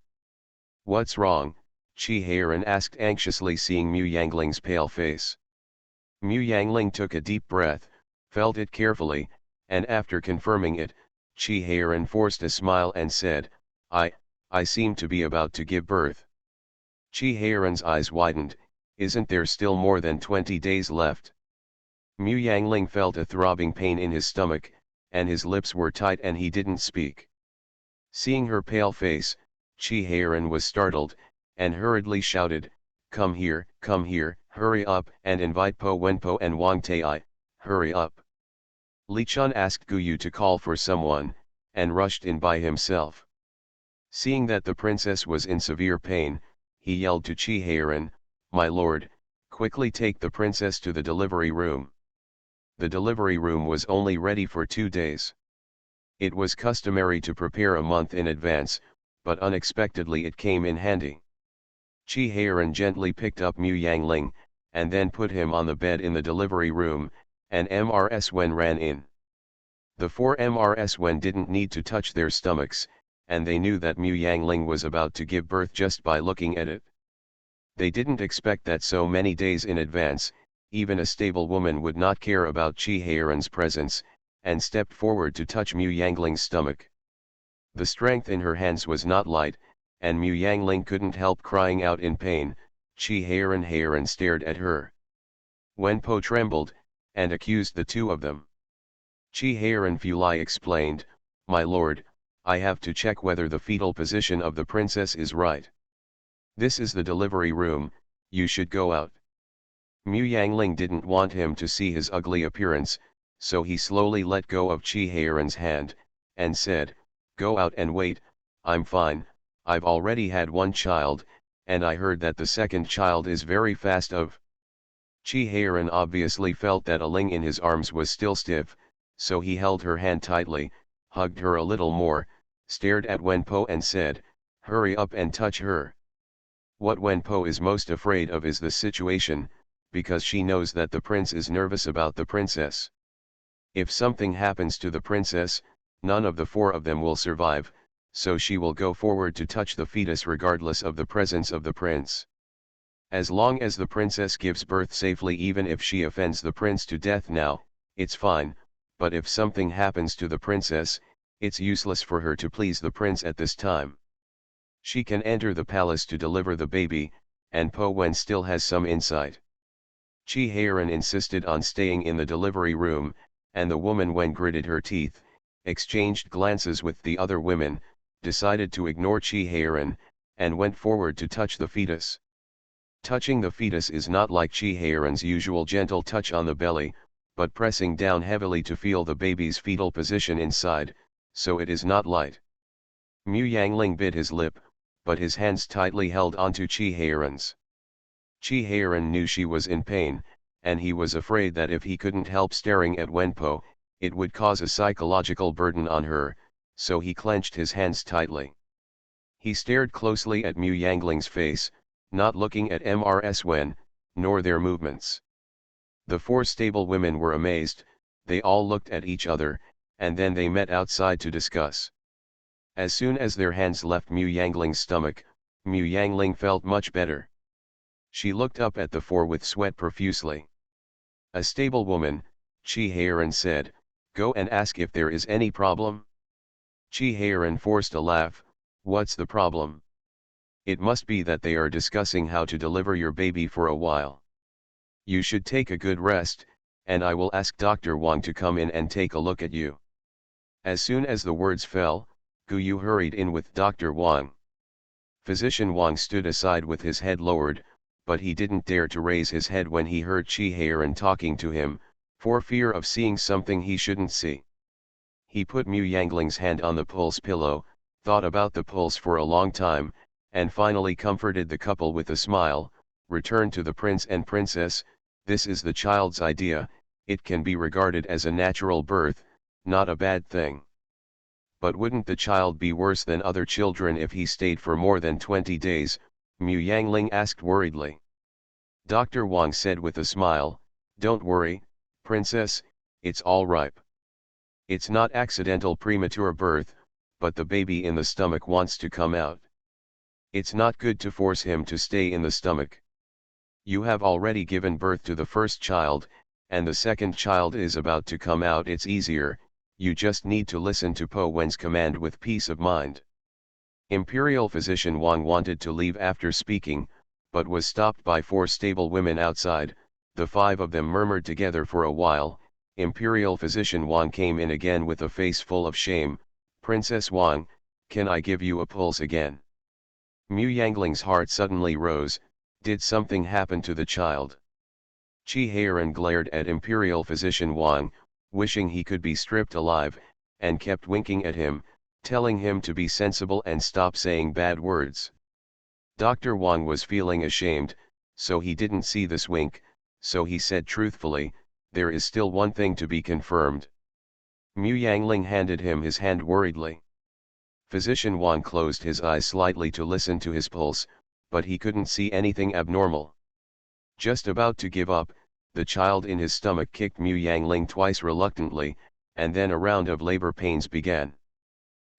What's wrong? Qi Heiran asked anxiously, seeing Mu Yangling's pale face. Mu Yangling took a deep breath, felt it carefully, and after confirming it, Chi-Heiran forced a smile and said, I seem to be about to give birth. Chi-Heiran's eyes widened, isn't there still more than 20 days left? Mu Yangling felt a throbbing pain in his stomach, and his lips were tight and he didn't speak. Seeing her pale face, Chi-Heiran was startled, and hurriedly shouted, come here, hurry up and invite Po Wenpo and Wang Tai, hurry up. Li Chun asked Gu Yu to call for someone, and rushed in by himself. Seeing that the princess was in severe pain, he yelled to Chi-Heiran, my lord, quickly take the princess to the delivery room. The delivery room was only ready for 2 days. It was customary to prepare a month in advance, but unexpectedly it came in handy. Chi-Heiran gently picked up Mu Yangling, and then put him on the bed in the delivery room, and Mrs. Wen ran in. The 4 Mrs. Wen didn't need to touch their stomachs, and they knew that Mu Yangling was about to give birth just by looking at it. They didn't expect that so many days in advance, even a stable woman would not care about Chi-Heiran's presence, and stepped forward to touch Mu Yangling's stomach. The strength in her hands was not light, and Mu Yangling couldn't help crying out in pain. Chi-Heiran stared at her. Wenpo trembled, and accused the two of them. Chi-Heiran Fulai explained, my lord, I have to check whether the fetal position of the princess is right. This is the delivery room, you should go out. Mu Yangling didn't want him to see his ugly appearance, so he slowly let go of Chi-Heiran's hand, and said, go out and wait, I'm fine, I've already had 1 child, and I heard that the second child is very fast of. Chi-Heiran obviously felt that a ling in his arms was still stiff, so he held her hand tightly, hugged her a little more, stared at Wenpo and said, hurry up and touch her. What Wenpo is most afraid of is the situation, because she knows that the prince is nervous about the princess. If something happens to the princess, none of the 4 of them will survive, so she will go forward to touch the fetus regardless of the presence of the prince. As long as the princess gives birth safely, even if she offends the prince to death now, it's fine, but if something happens to the princess, it's useless for her to please the prince at this time. She can enter the palace to deliver the baby, and Po Wen still has some insight. Chi-Heiran insisted on staying in the delivery room, and the woman, when gritted her teeth, exchanged glances with the other women, decided to ignore Chi-Heiran, and went forward to touch the fetus. Touching the fetus is not like Chi-Heiran's usual gentle touch on the belly, but pressing down heavily to feel the baby's fetal position inside, so it is not light. Mu Yangling bit his lip, but his hands tightly held onto Chi-Heiran's. Chi-Heiran knew she was in pain, and he was afraid that if he couldn't help staring at Wenpo, it would cause a psychological burden on her, so he clenched his hands tightly. He stared closely at Mu Yangling's face, not looking at Mrs. Wen, nor their movements. The 4 stable women were amazed, they all looked at each other, and then they met outside to discuss. As soon as their hands left Mu Yangling's stomach, Mu Yangling felt much better. She looked up at the 4 with sweat profusely. A stable woman, Chi-Heiran said, go and ask if there is any problem. Chi-Heiran forced a laugh, what's the problem? It must be that they are discussing how to deliver your baby for a while. You should take a good rest, and I will ask Dr. Wang to come in and take a look at you. As soon as the words fell, Gu Yu hurried in with Dr. Wang. Physician Wang stood aside with his head lowered, but he didn't dare to raise his head when he heard Chi-Heiran talking to him, for fear of seeing something he shouldn't see. He put Mu Yangling's hand on the pulse pillow, thought about the pulse for a long time, and finally comforted the couple with a smile, returned to the prince and princess, this is the child's idea, it can be regarded as a natural birth, not a bad thing. But wouldn't the child be worse than other children if he stayed for more than 20 days, Mu Yangling asked worriedly. Dr. Wang said with a smile, don't worry, princess, it's all ripe. It's not accidental premature birth, but the baby in the stomach wants to come out. It's not good to force him to stay in the stomach. You have already given birth to the first child, and the second child is about to come out. It's easier, you just need to listen to Po Wen's command with peace of mind. Imperial Physician Wang wanted to leave after speaking, but was stopped by 4 stable women outside. The 5 of them murmured together for a while. Imperial Physician Wang came in again with a face full of shame. Princess Wang, can I give you a pulse again? Mu Yangling's heart suddenly rose. Did something happen to the child? Qi Heiran glared at Imperial Physician Wang, wishing he could be stripped alive, and kept winking at him, telling him to be sensible and stop saying bad words. Dr. Wang was feeling ashamed, so he didn't see this wink, so he said truthfully, there is still one thing to be confirmed. Mu Yangling handed him his hand worriedly. Physician Wang closed his eyes slightly to listen to his pulse, but he couldn't see anything abnormal. Just about to give up, the child in his stomach kicked Mu Yangling twice reluctantly, and then a round of labor pains began.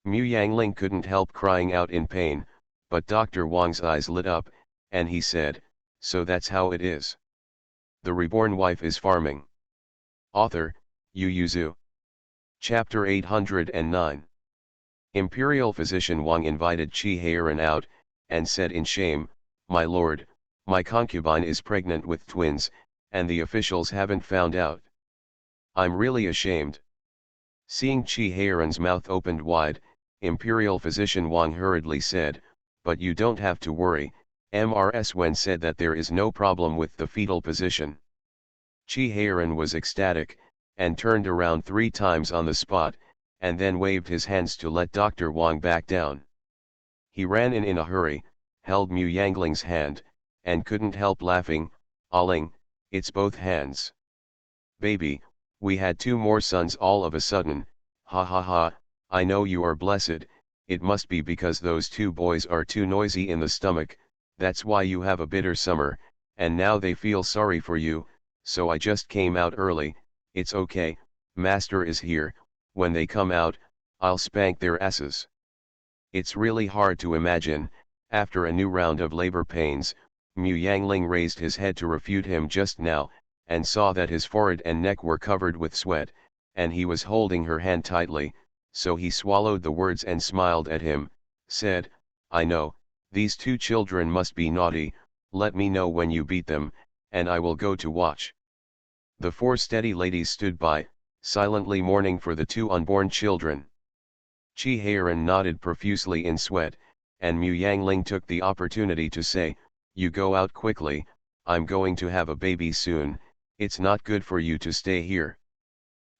Mu Yangling couldn't help crying out in pain, but Dr. Wang's eyes lit up, and he said, so that's how it is. The Reborn Wife is Farming. Author, Yu Yuzu. Chapter 809. Imperial Physician Wang invited Qi Heiran out, and said in shame, my lord, my concubine is pregnant with twins, and the officials haven't found out. I'm really ashamed. Seeing Qi Heiran's mouth opened wide, Imperial Physician Wang hurriedly said, but you don't have to worry, Mrs. Wen said that there is no problem with the fetal position. Qi Heiran was ecstatic, and turned around 3 times on the spot, and then waved his hands to let Dr. Wang back down. He ran in a hurry, held Mu Yangling's hand, and couldn't help laughing, "Aling, it's both hands. Baby, we had 2 more sons all of a sudden, ha ha ha, I know you are blessed, it must be because those 2 boys are too noisy in the stomach, that's why you have a bitter summer, and now they feel sorry for you, so I just came out early, it's okay, master is here, when they come out, I'll spank their asses." It's really hard to imagine, after a new round of labor pains, Mu Yangling raised his head to refute him just now, and saw that his forehead and neck were covered with sweat, and he was holding her hand tightly, so he swallowed the words and smiled at him, said, I know, these 2 children must be naughty, let me know when you beat them, and I will go to watch. The 4 steady ladies stood by, silently mourning for the 2 unborn children. Qi Heiran nodded profusely in sweat, and Mu Yangling took the opportunity to say, you go out quickly, I'm going to have a baby soon, it's not good for you to stay here.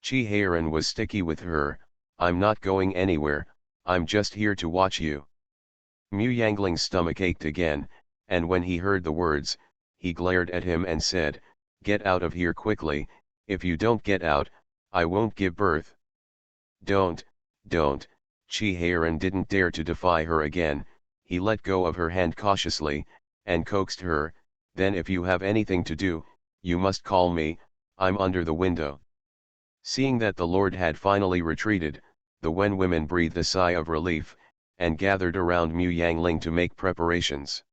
Qi Heiran was sticky with her, I'm not going anywhere, I'm just here to watch you. Mu Yangling's stomach ached again, and when he heard the words, he glared at him and said, get out of here quickly, if you don't get out, I won't give birth. Don't. Qi Heiran didn't dare to defy her again, he let go of her hand cautiously, and coaxed her, then if you have anything to do, you must call me, I'm under the window. Seeing that the Lord had finally retreated, the Wen women breathed a sigh of relief, and gathered around Mu Yangling to make preparations.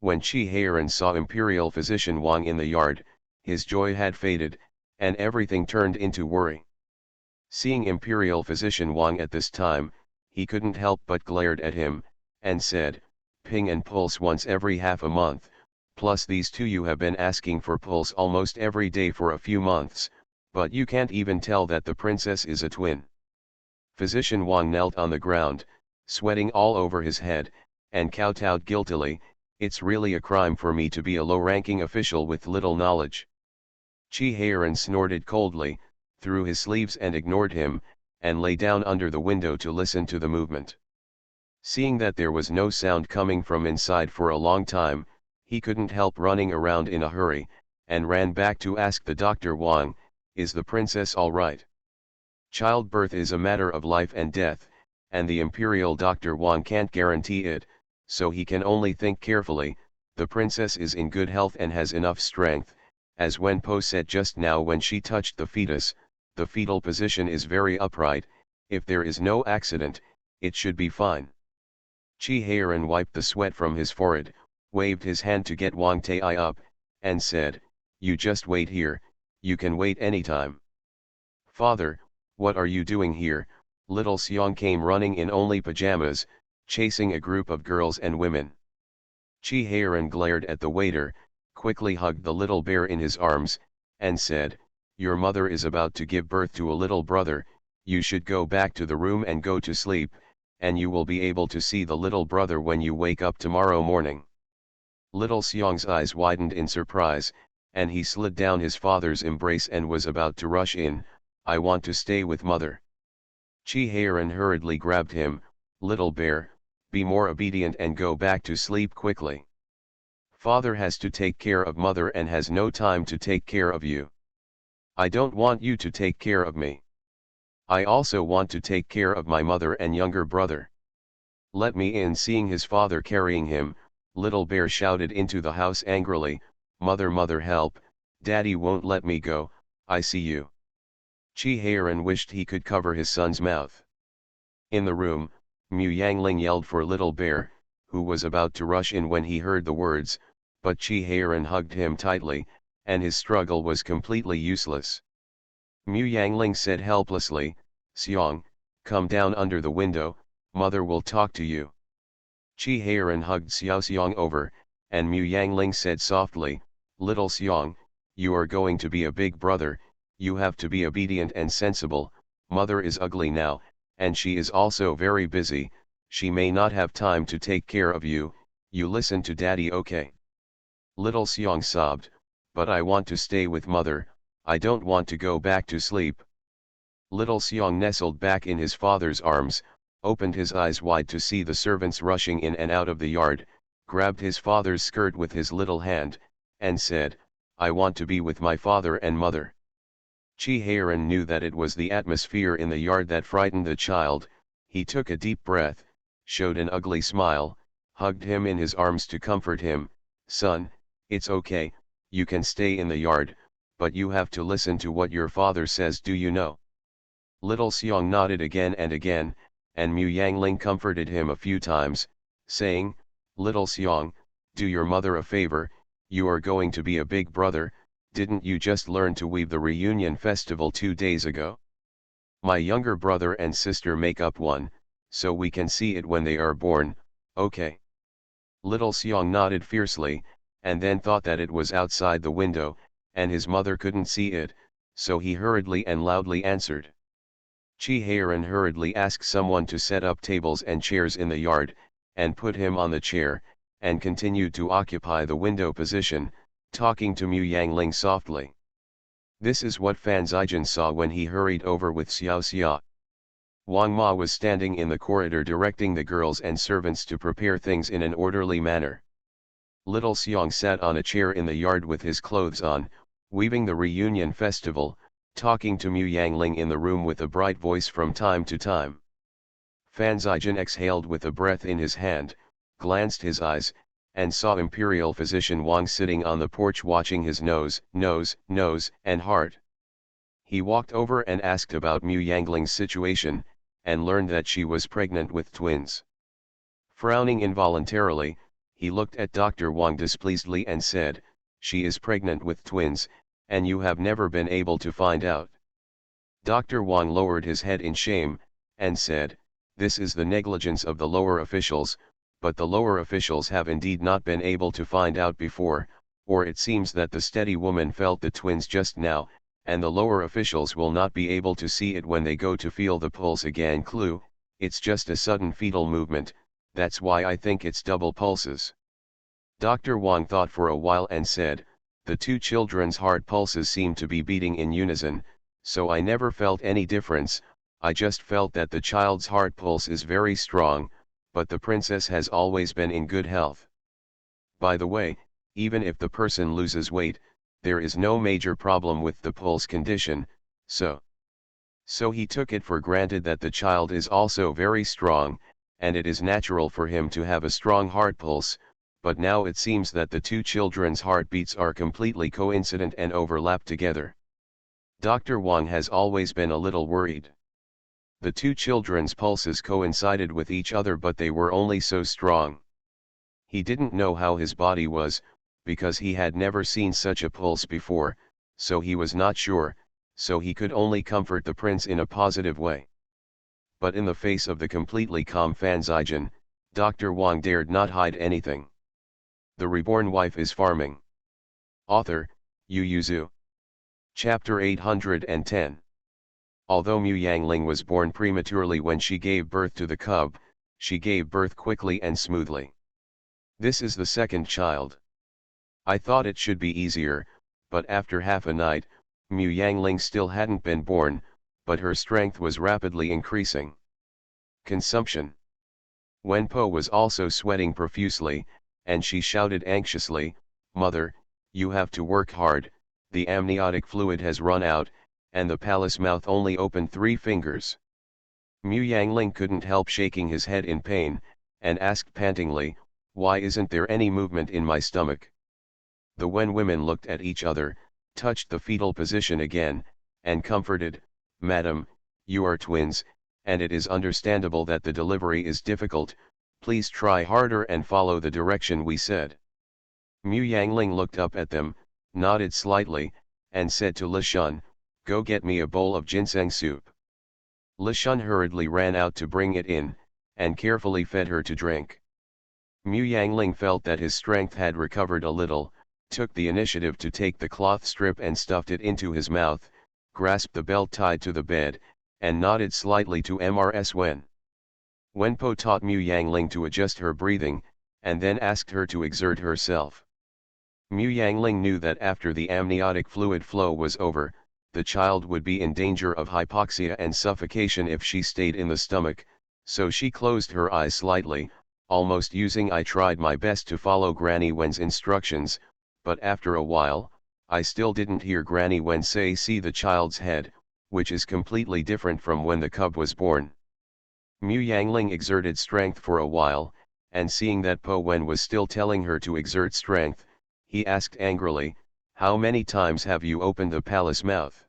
When Qi Heiran saw Imperial Physician Wang in the yard, his joy had faded, and everything turned into worry. Seeing Imperial Physician Wang at this time, he couldn't help but glared at him, and said, ping and pulse once every half a month, plus these 2 you have been asking for pulse almost every day for a few months, but you can't even tell that the princess is a twin. Physician Wang knelt on the ground, sweating all over his head, and kowtowed guiltily, it's really a crime for me to be a low-ranking official with little knowledge. Qi Heiran snorted coldly, threw his sleeves and ignored him, and lay down under the window to listen to the movement. Seeing that there was no sound coming from inside for a long time, he couldn't help running around in a hurry, and ran back to ask the Dr. Wang, is the princess all right? Childbirth is a matter of life and death, and the Imperial Dr. Wang can't guarantee it, so he can only think carefully, the princess is in good health and has enough strength, as Wen Po said just now when she touched the fetus, the fetal position is very upright, if there is no accident, it should be fine. Qi Heiran wiped the sweat from his forehead, waved his hand to get Wang Tai up, and said, you just wait here, you can wait anytime. Father, "What are you doing here?" Little Xiong came running in only pajamas, chasing a group of girls and women. Chi Heiran glared at the waiter, quickly hugged the little bear in his arms, and said, "Your mother is about to give birth to a little brother, you should go back to the room and go to sleep, and you will be able to see the little brother when you wake up tomorrow morning." Little Xiong's eyes widened in surprise, and he slid down his father's embrace and was about to rush in. "I want to stay with mother." Chi Heiran hurriedly grabbed him. "Little bear, be more obedient and go back to sleep quickly. Father has to take care of mother and has no time to take care of you. I don't want you to take care of me. I also want to take care of my mother and younger brother. Let me in." Seeing his father carrying him, Little Bear shouted into the house angrily, "Mother, mother, help, Daddy won't let me go, I see you." Chi Heiran wished he could cover his son's mouth. In the room, Mu Yangling yelled for Little Bear, who was about to rush in when he heard the words, but Chi Heiran hugged him tightly, and his struggle was completely useless. Mu Yangling said helplessly, "Xiong, come down under the window, mother will talk to you." Chi Heiran hugged Xiao Xiong over, and Mu Yangling said softly, "Little Xiong, you are going to be a big brother, you have to be obedient and sensible, mother is ugly now, and she is also very busy, she may not have time to take care of you, you listen to daddy, okay?" Little Xiong sobbed, "But I want to stay with mother, I don't want to go back to sleep." Little Xiong nestled back in his father's arms, opened his eyes wide to see the servants rushing in and out of the yard, grabbed his father's skirt with his little hand, and said, "I want to be with my father and mother." Chi Heiran knew that it was the atmosphere in the yard that frightened the child. He took a deep breath, showed an ugly smile, hugged him in his arms to comfort him. "Son, it's okay, you can stay in the yard, but you have to listen to what your father says, do you know?" Little Xiong nodded again and again, and Mu Yangling comforted him a few times, saying, "Little Xiong, do your mother a favor, you are going to be a big brother, didn't you just learn to weave the reunion festival 2 days ago? My younger brother and sister make up one, so we can see it when they are born, okay?" Little Xiong nodded fiercely, and then thought that it was outside the window, and his mother couldn't see it, so he hurriedly and loudly answered. Chi Heiran hurriedly asked someone to set up tables and chairs in the yard, and put him on the chair, and continued to occupy the window position, talking to Mu Yangling softly. This is what Fan Zijin saw when he hurried over with Xiao Xia. Wang Ma was standing in the corridor directing the girls and servants to prepare things in an orderly manner. Little Xiong sat on a chair in the yard with his clothes on, weaving the reunion festival, talking to Mu Yangling in the room with a bright voice from time to time. Fan Zijin exhaled with a breath in his hand, glanced his eyes, and saw Imperial Physician Wang sitting on the porch watching his nose, and heart. He walked over and asked about Mu Yangling's situation, and learned that she was pregnant with twins. Frowning involuntarily, he looked at Dr. Wang displeasedly and said, "She is pregnant with twins, and you have never been able to find out." Dr. Wang lowered his head in shame, and said, "This is the negligence of the lower officials, but the lower officials have indeed not been able to find out before, or it seems that the steady woman felt the twins just now, and the lower officials will not be able to see it when they go to feel the pulse again. Clue, it's just a sudden fetal movement, that's why I think it's double pulses." Dr. Wang thought for a while and said, "The two children's heart pulses seem to be beating in unison, so I never felt any difference, I just felt that the child's heart pulse is very strong, but the princess has always been in good health. By the way, even if the person loses weight, there is no major problem with the pulse condition, so he took it for granted that the child is also very strong, and it is natural for him to have a strong heart pulse, but now it seems that the two children's heartbeats are completely coincident and overlap together. Dr. Wang has always been a little worried. The two children's pulses coincided with each other, but they were only so strong. He didn't know how his body was, because he had never seen such a pulse before, so he was not sure, so he could only comfort the prince in a positive way. But in the face of the completely calm Fan Zijian, Dr. Wang dared not hide anything. The Reborn Wife is Farming. Author, Yu Yuzu. Chapter 810. Although Mu Yangling was born prematurely when she gave birth to the cub, she gave birth quickly and smoothly. This is the second child. I thought it should be easier, but after half a night, Mu Yangling still hadn't been born, but her strength was rapidly increasing. Consumption. Wenpo was also sweating profusely, and she shouted anxiously, "Mother, you have to work hard, the amniotic fluid has run out, and the palace mouth only opened 3 fingers. Mu Yangling couldn't help shaking his head in pain, and asked pantingly, "Why isn't there any movement in my stomach?" The Wen women looked at each other, touched the fetal position again, and comforted, "Madam, you are twins, and it is understandable that the delivery is difficult, please try harder and follow the direction we said." Mu Yangling looked up at them, nodded slightly, and said to Li Shun, "Go get me a bowl of ginseng soup." Li Shun hurriedly ran out to bring it in, and carefully fed her to drink. Mu Yangling felt that his strength had recovered a little, took the initiative to take the cloth strip and stuffed it into his mouth, grasped the belt tied to the bed, and nodded slightly to Mrs. Wenpo taught Mu Yangling to adjust her breathing, and then asked her to exert herself. Mu Yangling knew that after the amniotic fluid flow was over, the child would be in danger of hypoxia and suffocation if she stayed in the stomach, so she closed her eyes slightly, almost using "I tried my best to follow Granny Wen's instructions, but after a while, I still didn't hear Granny Wen say see the child's head, which is completely different from when the cub was born." Mu Yangling exerted strength for a while, and seeing that Po Wen was still telling her to exert strength, he asked angrily, "How many times have you opened the palace mouth?"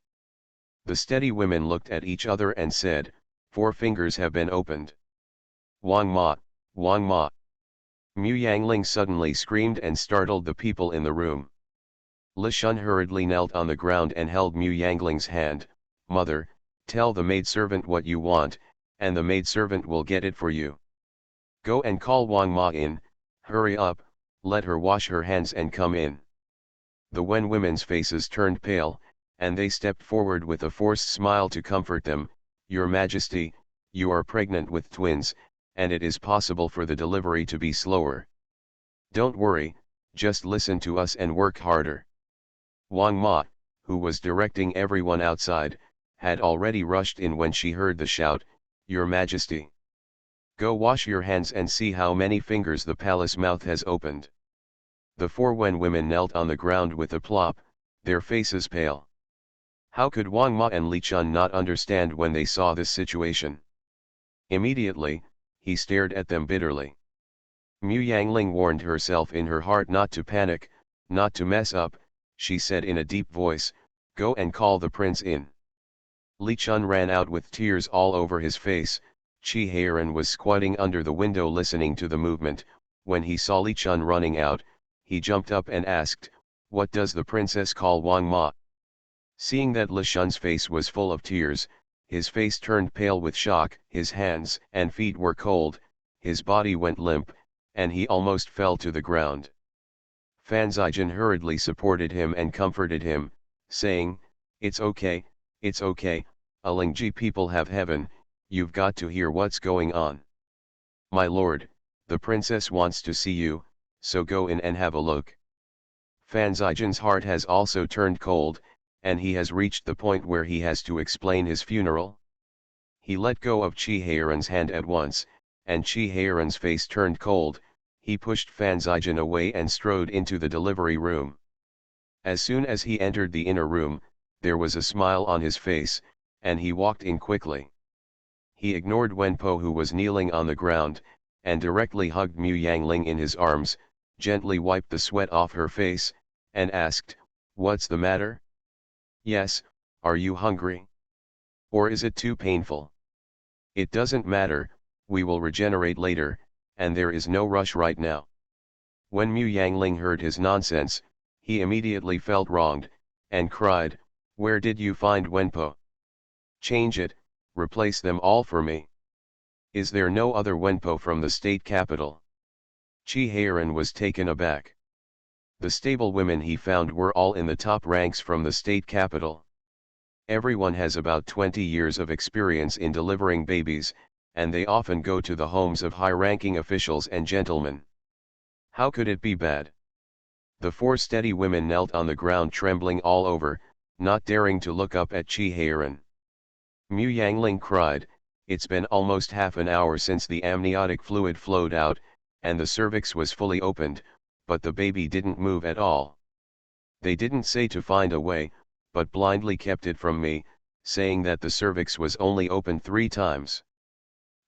The steady women looked at each other and said, 4 fingers have been opened." "Wang Ma, Wang Ma!" Mu Yangling suddenly screamed and startled the people in the room. Li Shun hurriedly knelt on the ground and held Mu Yangling's hand, "Mother, tell the maidservant what you want, and the maidservant will get it for you. Go and call Wang Ma in, hurry up, let her wash her hands and come in." The Wen women's faces turned pale, and they stepped forward with a forced smile to comfort them, "Your Majesty, you are pregnant with twins, and it is possible for the delivery to be slower. Don't worry, just listen to us and work harder." Wang Ma, who was directing everyone outside, had already rushed in when she heard the shout, "Your Majesty! Go wash your hands and see how many fingers the palace mouth has opened." The 4 Wen women knelt on the ground with a plop, their faces pale. How could Wang Ma and Li Chun not understand when they saw this situation? Immediately, he stared at them bitterly. Mu Yangling warned herself in her heart not to panic, not to mess up. She said in a deep voice, "Go and call the prince in." Li Chun ran out with tears all over his face. Chi Heiran was squatting under the window listening to the movement. When he saw Li Chun running out, he jumped up and asked, "What does the princess call Wang Ma?" Seeing that Li Chun's face was full of tears, his face turned pale with shock, his hands and feet were cold, his body went limp, and he almost fell to the ground. Fan Zijian hurriedly supported him and comforted him, saying, it's okay, Alingji people have heaven, you've got to hear what's going on. My lord, the princess wants to see you, so go in and have a look." Fan Zijian's heart has also turned cold, and he has reached the point where he has to explain his funeral. He let go of Chi Heiran's hand at once, and Chi Heiran's face turned cold. He pushed Fan Zijian away and strode into the delivery room. As soon as he entered the inner room, there was a smile on his face, and he walked in quickly. He ignored Wenpo, who was kneeling on the ground, and directly hugged Mu Yangling in his arms, gently wiped the sweat off her face, and asked, "What's the matter? Yes, are you hungry? Or is it too painful? It doesn't matter, we will regenerate later, and there is no rush right now." When Mu Yangling heard his nonsense, he immediately felt wronged, and cried, Where did you find Wenpo? Change it, replace them all for me. Is there no other Wenpo from the state capital? Chi Heiran was taken aback. The stable women he found were all in the top ranks from the state capital. Everyone has about 20 years of experience in delivering babies, and they often go to the homes of high-ranking officials and gentlemen. How could it be bad? The four steady women knelt on the ground trembling all over, not daring to look up at Chi Heiran. Mu Yangling cried, "It's been almost half an hour since the amniotic fluid flowed out, and the cervix was fully opened, but the baby didn't move at all. They didn't say to find a way, but blindly kept it from me, saying that the cervix was only opened 3 times.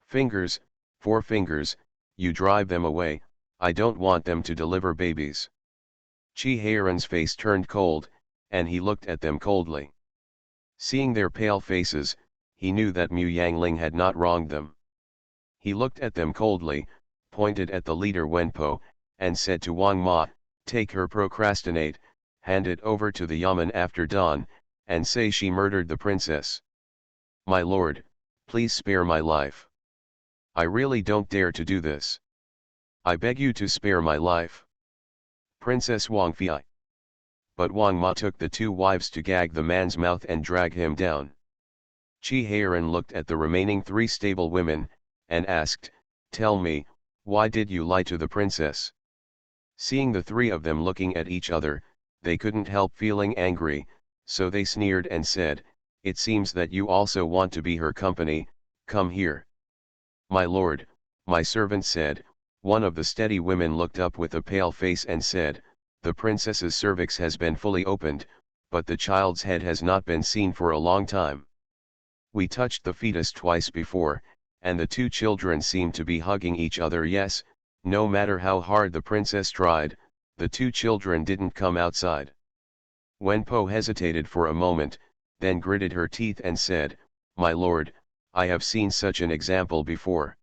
Fingers, 4 fingers, you drive them away, I don't want them to deliver babies." Chi Heiran's face turned cold, and he looked at them coldly. Seeing their pale faces, he knew that Mu Yangling had not wronged them. He looked at them coldly, pointed at the leader Wenpo, and said to Wang Ma, "Take her procrastinate, hand it over to the Yamen after dawn, and say she murdered the princess. My lord, please spare my life. I really don't dare to do this. I beg you to spare my life." Princess Wang Fei. But Wang Ma took the 2 wives to gag the man's mouth and drag him down. Chi Heiran looked at the remaining 3 stable women, and asked, "Tell me, why did you lie to the princess?" Seeing the 3 of them looking at each other, they couldn't help feeling angry, so they sneered and said, "It seems that you also want to be her company, come here." "My lord," my servant said. One of the steady women looked up with a pale face and said, "The princess's cervix has been fully opened, but the child's head has not been seen for a long time. We touched the fetus twice before, and the 2 children seemed to be hugging each other. Yes, no matter how hard the princess tried, the 2 children didn't come outside." Wenpo hesitated for a moment, then gritted her teeth and said, "My lord, I have seen such an example before.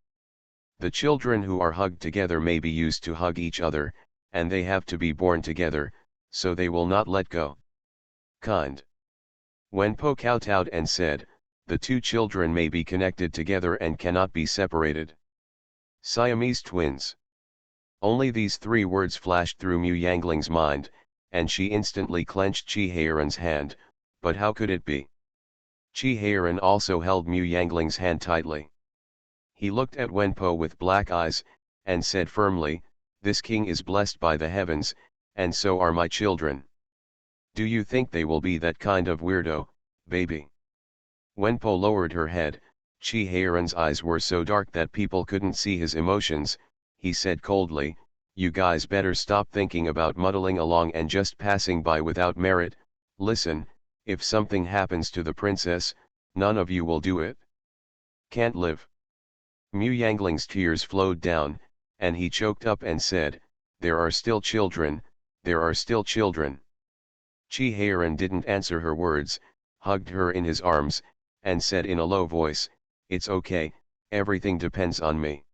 The children who are hugged together may be used to hug each other, and they have to be born together, so they will not let go. Kind." Wenpo kowtowed and said, "The 2 children may be connected together and cannot be separated. Siamese twins." Only these 3 words flashed through Mu Yangling's mind, and she instantly clenched Chi Heiran's hand, but how could it be? Chi Heiran also held Mu Yangling's hand tightly. He looked at Wenpo with black eyes, and said firmly, "This king is blessed by the heavens, and so are my children. Do you think they will be that kind of weirdo, baby?" Wenpo lowered her head. Chi Heiran's eyes were so dark that people couldn't see his emotions. He said coldly, "You guys better stop thinking about muddling along and just passing by without merit. Listen, if something happens to the princess, none of you will do it. Can't live." Mu Yangling's tears flowed down, and he choked up and said, "There are still children, there are still children." Chi Heiran didn't answer her words, hugged her in his arms, and said in a low voice, "It's okay, everything depends on me."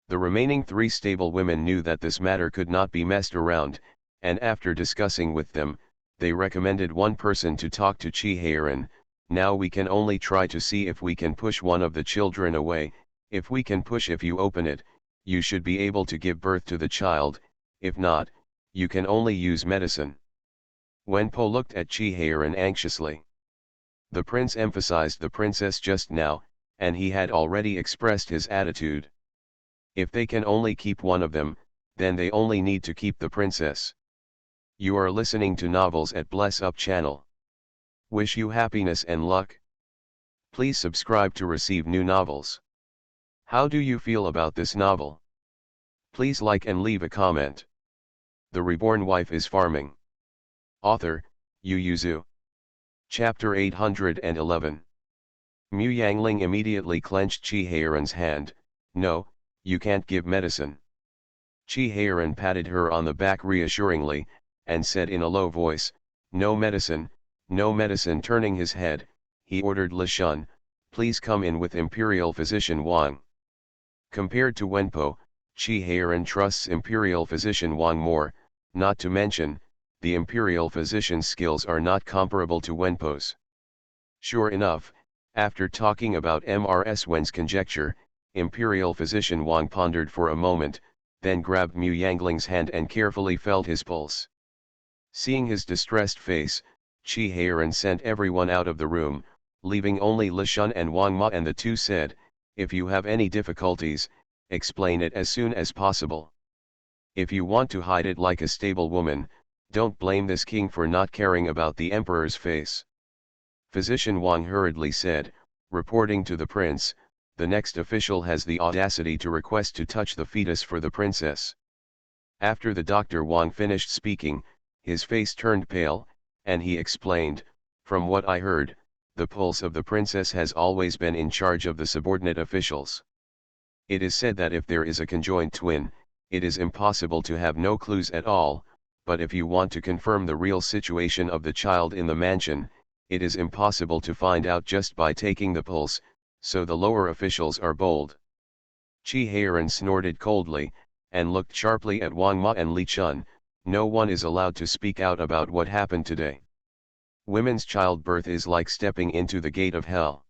The remaining 3 stable women knew that this matter could not be messed around, and after discussing with them, they recommended one person to talk to Chi Heiran. "Now we can only try to see if we can push one of the children away. If we can push, if you open it, you should be able to give birth to the child. If not, you can only use medicine." Wenpo looked at Chi Heiran anxiously. The prince emphasized the princess just now, and he had already expressed his attitude. If they can only keep one of them, then they only need to keep the princess. You are listening to Novels at Bless Up channel. Wish you happiness and luck. Please subscribe to receive new novels. How do you feel about this novel? Please like and leave a comment. The Reborn Wife is Farming. Author, Yu Yuzu. Chapter 811. Mu Yangling immediately clenched Chi Heiran's hand. "No, you can't give medicine." Chi Heiran patted her on the back reassuringly, and said in a low voice, "No medicine, no medicine." Turning his head, he ordered Li Shun, "Please come in with Imperial Physician Wang." Compared to Wenpo, Chi Heiran trusts Imperial Physician Wang more, not to mention, the imperial physician's skills are not comparable to Wenpo's. Sure enough, after talking about Mrs. Wen's conjecture, imperial physician Wang pondered for a moment, then grabbed Mu Yangling's hand and carefully felt his pulse. Seeing his distressed face, Qi Heiran sent everyone out of the room, leaving only Li Shun and Wang Ma, and the two said, "If you have any difficulties, explain it as soon as possible. If you want to hide it like a stable woman, don't blame this king for not caring about the emperor's face." Physician Wang hurriedly said, reporting to the prince, "The next official has the audacity to request to touch the fetus for the princess." After the doctor Wang finished speaking, his face turned pale, and he explained, "From what I heard, the pulse of the princess has always been in charge of the subordinate officials. It is said that if there is a conjoined twin, it is impossible to have no clues at all, but if you want to confirm the real situation of the child in the mansion, it is impossible to find out just by taking the pulse, so the lower officials are bold." Qi Heiran snorted coldly, and looked sharply at Wang Ma and Li Chun. "No one is allowed to speak out about what happened today. Women's childbirth is like stepping into the gate of hell.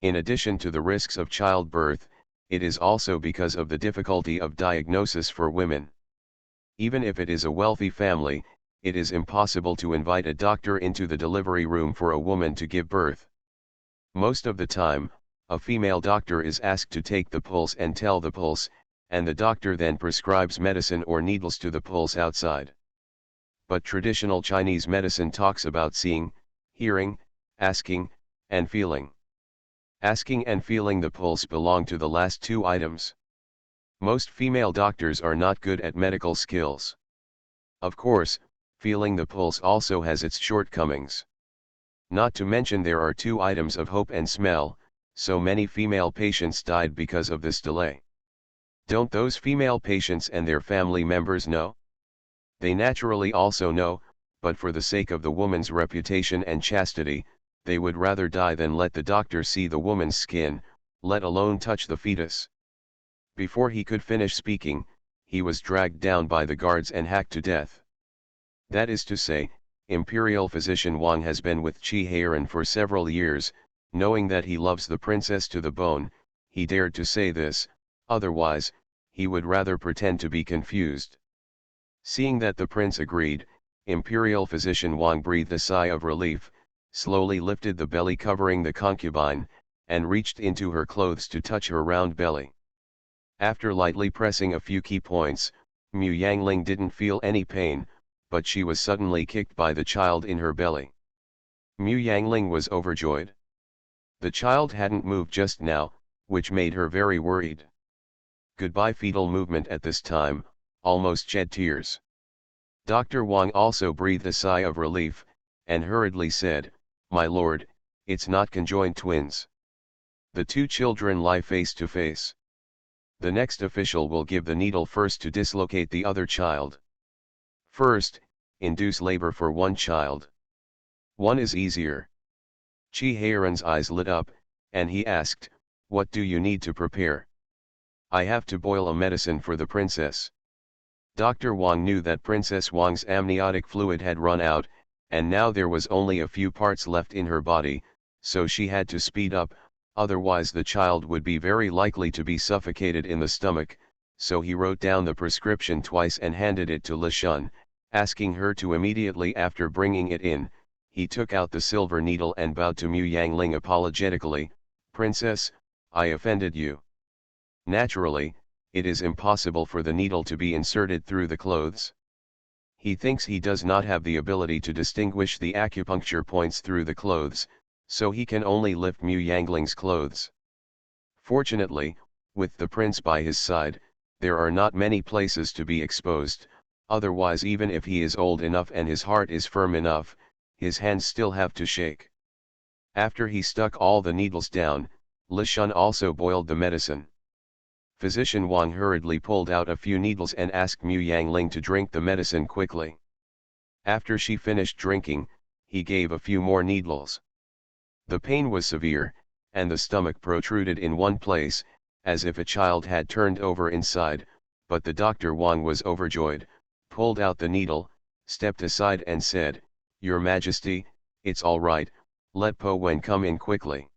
In addition to the risks of childbirth, it is also because of the difficulty of diagnosis for women. Even if it is a wealthy family, it is impossible to invite a doctor into the delivery room for a woman to give birth. Most of the time, a female doctor is asked to take the pulse and tell the pulse, and the doctor then prescribes medicine or needles to the pulse outside. But traditional Chinese medicine talks about seeing, hearing, asking, and feeling. Asking and feeling the pulse belong to the last two items. Most female doctors are not good at medical skills. Of course, feeling the pulse also has its shortcomings. Not to mention there are two items of hope and smell, so many female patients died because of this delay. Don't those female patients and their family members know? They naturally also know, but for the sake of the woman's reputation and chastity, they would rather die than let the doctor see the woman's skin, let alone touch the fetus. Before he could finish speaking, he was dragged down by the guards and hacked to death. That is to say, Imperial Physician Wang has been with Qi Heiran for several years. Knowing that he loves the princess to the bone, he dared to say this, otherwise, he would rather pretend to be confused. Seeing that the prince agreed, Imperial Physician Wang breathed a sigh of relief, slowly lifted the belly covering the concubine, and reached into her clothes to touch her round belly. After lightly pressing a few key points, Mu Yangling didn't feel any pain, but she was suddenly kicked by the child in her belly. Mu Yangling was overjoyed. The child hadn't moved just now, which made her very worried. Goodbye fetal movement at this time, almost shed tears. Dr. Wang also breathed a sigh of relief, and hurriedly said, "My lord, it's not conjoined twins. The two children lie face to face. The next official will give the needle first to dislocate the other child. First, induce labor for one child. One is easier." Qi Heiran's eyes lit up, and he asked, "What do you need to prepare?" "I have to boil a medicine for the princess." Dr. Wang knew that Princess Wang's amniotic fluid had run out, and now there was only a few parts left in her body, so she had to speed up, otherwise the child would be very likely to be suffocated in the stomach, so he wrote down the prescription twice and handed it to Li Shun, asking her to immediately after bringing it in. He took out the silver needle and bowed to Mu Yangling apologetically, "Princess, I offended you. Naturally, it is impossible for the needle to be inserted through the clothes. He thinks he does not have the ability to distinguish the acupuncture points through the clothes, so he can only lift Mu Yangling's clothes. Fortunately, with the prince by his side, there are not many places to be exposed, otherwise even if he is old enough and his heart is firm enough, his hands still have to shake." After he stuck all the needles down, Li Shun also boiled the medicine. Physician Wang hurriedly pulled out a few needles and asked Mu Yangling to drink the medicine quickly. After she finished drinking, he gave a few more needles. The pain was severe, and the stomach protruded in one place, as if a child had turned over inside, but the Dr. Wang was overjoyed, pulled out the needle, stepped aside and said, "Your Majesty, it's all right, let Po Wen come in quickly."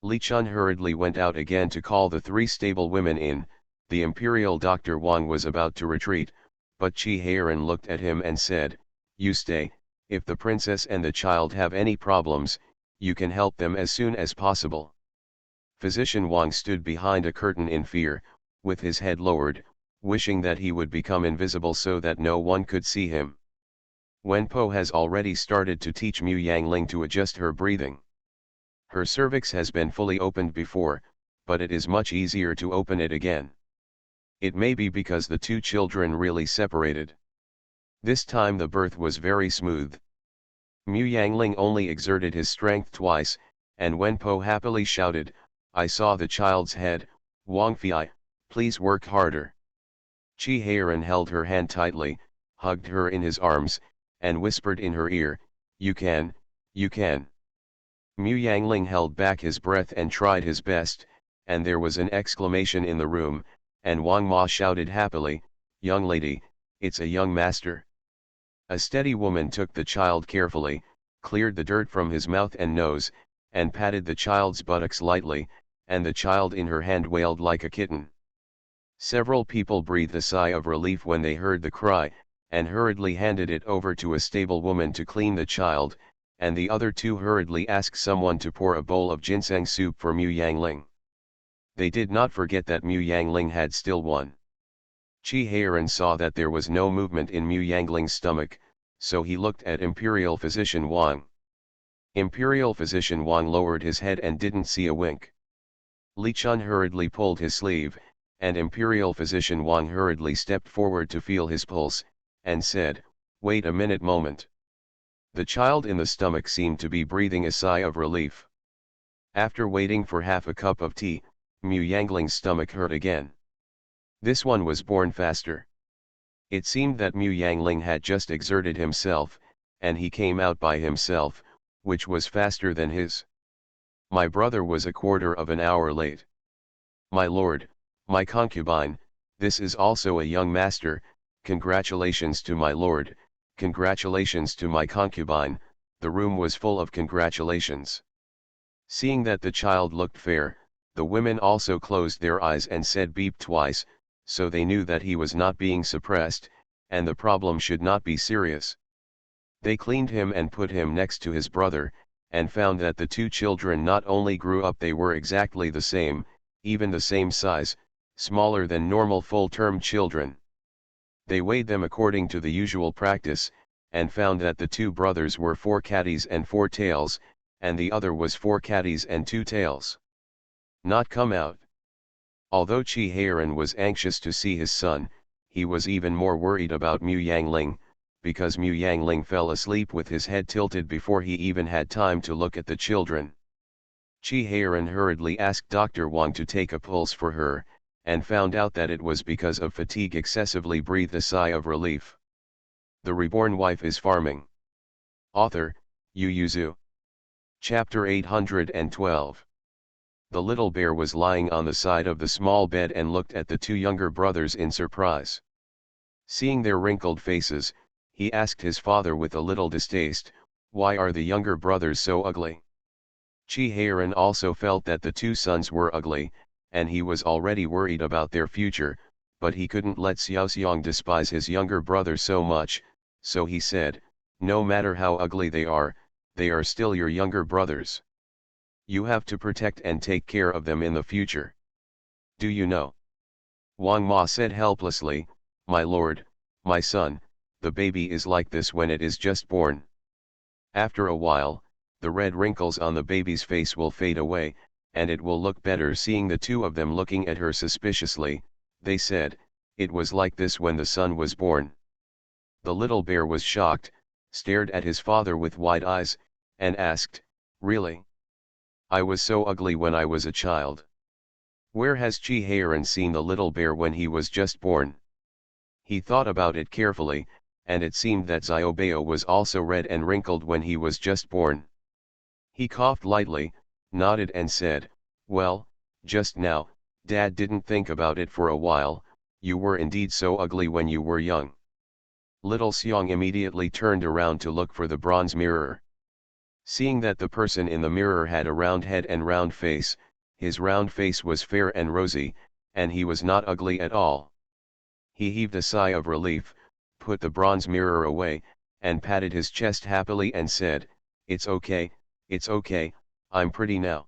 Li Chun hurriedly went out again to call the three stable women in. The imperial Dr. Wang was about to retreat, but Chi Heiran looked at him and said, "You stay, if the princess and the child have any problems, you can help them as soon as possible." Physician Wang stood behind a curtain in fear, with his head lowered, wishing that he would become invisible so that no one could see him. Wen Po has already started to teach Mu Yangling to adjust her breathing. Her cervix has been fully opened before, but it is much easier to open it again. It may be because the two children really separated. This time the birth was very smooth. Mu Yangling only exerted his strength twice, and Wen Po happily shouted, "I saw the child's head, Wang Fei, please work harder." Chi Heiran held her hand tightly, hugged her in his arms, and whispered in her ear, "You can, you can." Mu Yangling held back his breath and tried his best, and there was an exclamation in the room, and Wang Ma shouted happily, "Young lady, it's a young master." A steady woman took the child carefully, cleared the dirt from his mouth and nose, and patted the child's buttocks lightly, and the child in her hand wailed like a kitten. Several people breathed a sigh of relief when they heard the cry, and hurriedly handed it over to a stable woman to clean the child, and the other two hurriedly asked someone to pour a bowl of ginseng soup for Mu Yangling. They did not forget that Mu Yangling had still one. Chi Heiran saw that there was no movement in Mu Yangling's stomach, so he looked at Imperial Physician Wang. Imperial Physician Wang lowered his head and didn't see a wink. Li Chun hurriedly pulled his sleeve, and Imperial Physician Wang hurriedly stepped forward to feel his pulse, and said, "Wait a moment." The child in the stomach seemed to be breathing a sigh of relief. After waiting for half a cup of tea, Mu Yangling's stomach hurt again. This one was born faster. It seemed that Mu Yangling had just exerted himself, and he came out by himself, which was faster than his. My brother was a quarter of an hour late. My lord, my concubine, this is also a young master, congratulations to my lord, congratulations to my concubine. The room was full of congratulations. Seeing that the child looked fair, the women also closed their eyes and said beep twice, so they knew that he was not being suppressed, and the problem should not be serious. They cleaned him and put him next to his brother, and found that the two children not only grew up, they were exactly the same, even the same size, smaller than normal full-term children. They weighed them according to the usual practice, and found that the two brothers were 4 catties and 4 tails, and the other was 4 catties and 2 tails. Not come out. Although Chi Heiran was anxious to see his son, he was even more worried about Mu Yangling, because Mu Yangling fell asleep with his head tilted before he even had time to look at the children. Chi Heiran hurriedly asked Dr. Wang to take a pulse for her, and found out that it was because of fatigue. Excessively breathed a sigh of relief. The Reborn Wife is Farming. Author, Yu Yuzu. Chapter 812. The little bear was lying on the side of the small bed and looked at the two younger brothers in surprise. Seeing their wrinkled faces, he asked his father with a little distaste, "Why are the younger brothers so ugly?" Chi Heiran also felt that the two sons were ugly, and he was already worried about their future, but he couldn't let Xiaoxiang despise his younger brother so much, so he said, "No matter how ugly they are still your younger brothers. You have to protect and take care of them in the future. Do you know?" Wang Ma said helplessly, "My lord, my son, the baby is like this when it is just born. After a while, the red wrinkles on the baby's face will fade away, and it will look better." Seeing the two of them looking at her suspiciously, they said, "It was like this when the son was born." The little bear was shocked, stared at his father with wide eyes, and asked, "Really? I was so ugly when I was a child. Where has Chi Heiran seen the little bear when he was just born?" He thought about it carefully, and it seemed that Xiaobao was also red and wrinkled when he was just born. He coughed lightly, nodded and said, "Well, just now, Dad didn't think about it for a while. You were indeed so ugly when you were young." Little Xiang immediately turned around to look for the bronze mirror. Seeing that the person in the mirror had a round head and round face, his round face was fair and rosy, and he was not ugly at all. He heaved a sigh of relief, put the bronze mirror away, and patted his chest happily and said, it's okay, I'm pretty now.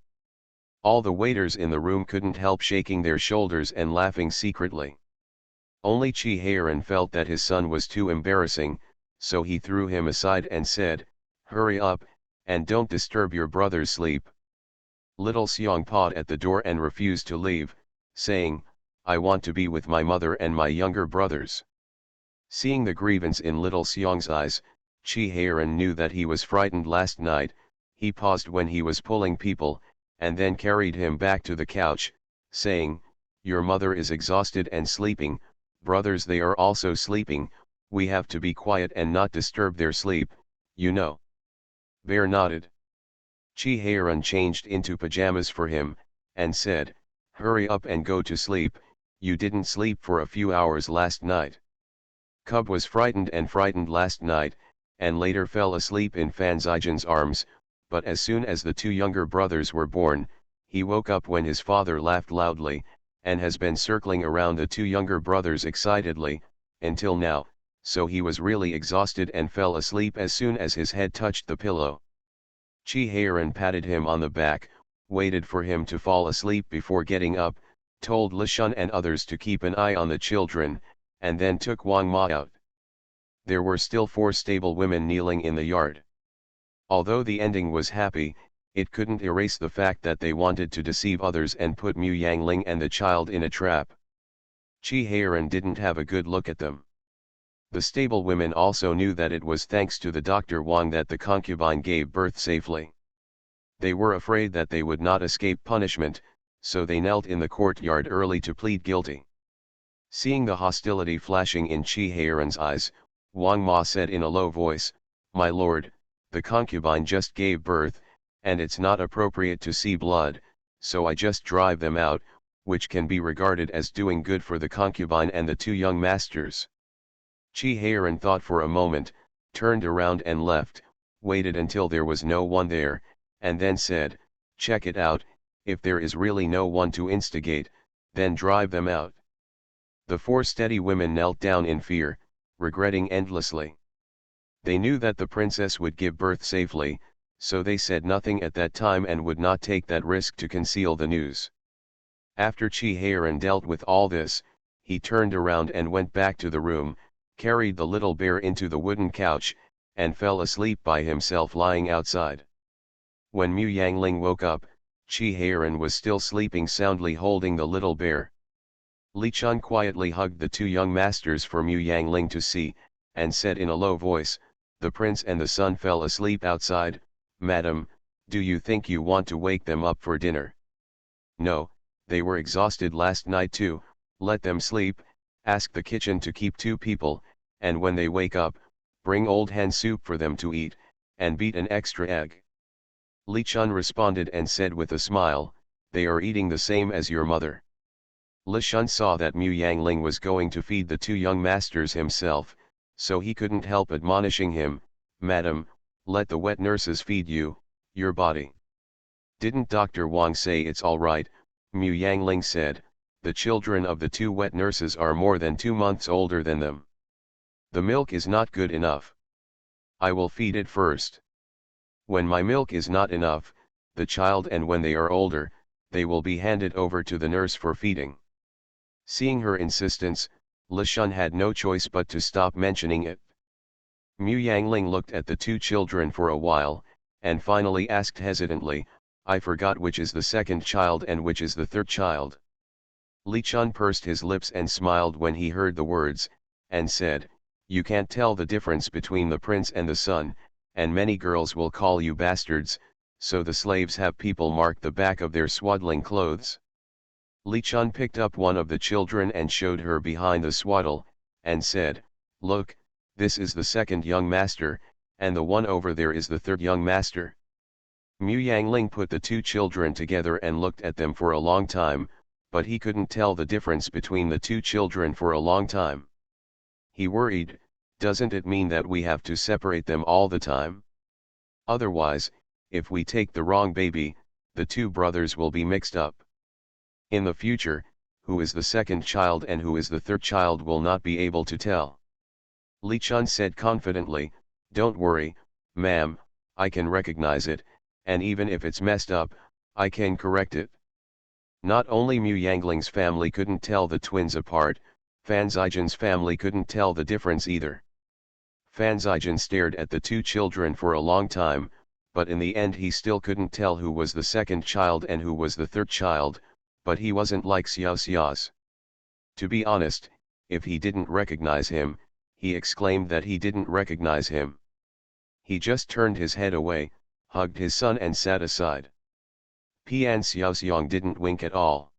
All the waiters in the room couldn't help shaking their shoulders and laughing secretly. Only Chi Heiran felt that his son was too embarrassing, so he threw him aside and said, hurry up, and don't disturb your brother's sleep. Little Xiang pawed at the door and refused to leave, saying, I want to be with my mother and my younger brothers. Seeing the grievance in little Xiang's eyes, Chi Heiran knew that he was frightened last night. He paused when he was pulling people, and then carried him back to the couch, saying, your mother is exhausted and sleeping, brothers they are also sleeping, we have to be quiet and not disturb their sleep, you know. Bear nodded. Chi Heiran changed into pajamas for him, and said, hurry up and go to sleep, you didn't sleep for a few hours last night. Cub was frightened last night, and later fell asleep in Fan Zijian's arms, but as soon as the two younger brothers were born, he woke up when his father laughed loudly, and has been circling around the two younger brothers excitedly, until now, so he was really exhausted and fell asleep as soon as his head touched the pillow. Chi Heiran patted him on the back, waited for him to fall asleep before getting up, told Li Shun and others to keep an eye on the children, and then took Wang Ma out. There were still 4 stable women kneeling in the yard. Although the ending was happy, it couldn't erase the fact that they wanted to deceive others and put Mu Yangling and the child in a trap. Chi Heiran didn't have a good look at them. The stable women also knew that it was thanks to the Dr. Wang that the concubine gave birth safely. They were afraid that they would not escape punishment, so they knelt in the courtyard early to plead guilty. Seeing the hostility flashing in Chi Heiran's eyes, Wang Ma said in a low voice, my lord, the concubine just gave birth, and it's not appropriate to see blood, so I just drive them out, which can be regarded as doing good for the concubine and the 2 young masters. Chi Heiran thought for a moment, turned around and left, waited until there was no one there, and then said, check it out, if there is really no one to instigate, then drive them out. The 4 steady women knelt down in fear, regretting endlessly. They knew that the princess would give birth safely, so they said nothing at that time and would not take that risk to conceal the news. After Chi Heiran dealt with all this, he turned around and went back to the room, carried the little bear into the wooden couch, and fell asleep by himself lying outside. When Mu Yangling woke up, Chi Heiran was still sleeping soundly holding the little bear. Li Chun quietly hugged the 2 young masters for Mu Yangling to see, and said in a low voice, the prince and the son fell asleep outside, madam, do you think you want to wake them up for dinner? No, they were exhausted last night too, let them sleep, ask the kitchen to keep 2 people, and when they wake up, bring old hen soup for them to eat, and beat an extra egg. Li Chun responded and said with a smile, they are eating the same as your mother. Li Shun saw that Mu Yangling was going to feed the 2 young masters himself, so he couldn't help admonishing him, madam, let the wet nurses feed you, your body. Didn't Dr. Wang say it's all right? Mu Yangling said, the children of the 2 wet nurses are more than 2 months older than them. The milk is not good enough. I will feed it first. When my milk is not enough, the child, and when they are older, they will be handed over to the nurse for feeding. Seeing her insistence, Li Shun had no choice but to stop mentioning it. Mu Yangling looked at the 2 children for a while, and finally asked hesitantly, I forgot which is the 2nd child and which is the 3rd child. Li Chun pursed his lips and smiled when he heard the words, and said, you can't tell the difference between the prince and the son, and many girls will call you bastards, so the slaves have people mark the back of their swaddling clothes. Li Chun picked up one of the children and showed her behind the swaddle, and said, look, this is the 2nd young master, and the one over there is the 3rd young master. Mu Yangling put the 2 children together and looked at them for a long time, but he couldn't tell the difference between the 2 children for a long time. He worried, Doesn't it mean that we have to separate them all the time? Otherwise, if we take the wrong baby, the two brothers will be mixed up. In the future, who is the second child and who is the third child will not be able to tell. Li Chun said confidently, "Don't worry, ma'am, I can recognize it, and even if it's messed up, I can correct it." Not only Mu Yangling's family couldn't tell the twins apart, Fan Zijin's family couldn't tell the difference either. Fan Zijin stared at the two children for a long time, but in the end he still couldn't tell who was the second child and who was the third child, but he wasn't like Xiao Xiao's. To be honest, if he didn't recognize him, he exclaimed that he didn't recognize him. He just turned his head away, hugged his son and sat aside. Pian Xiaoxiang didn't wink at all.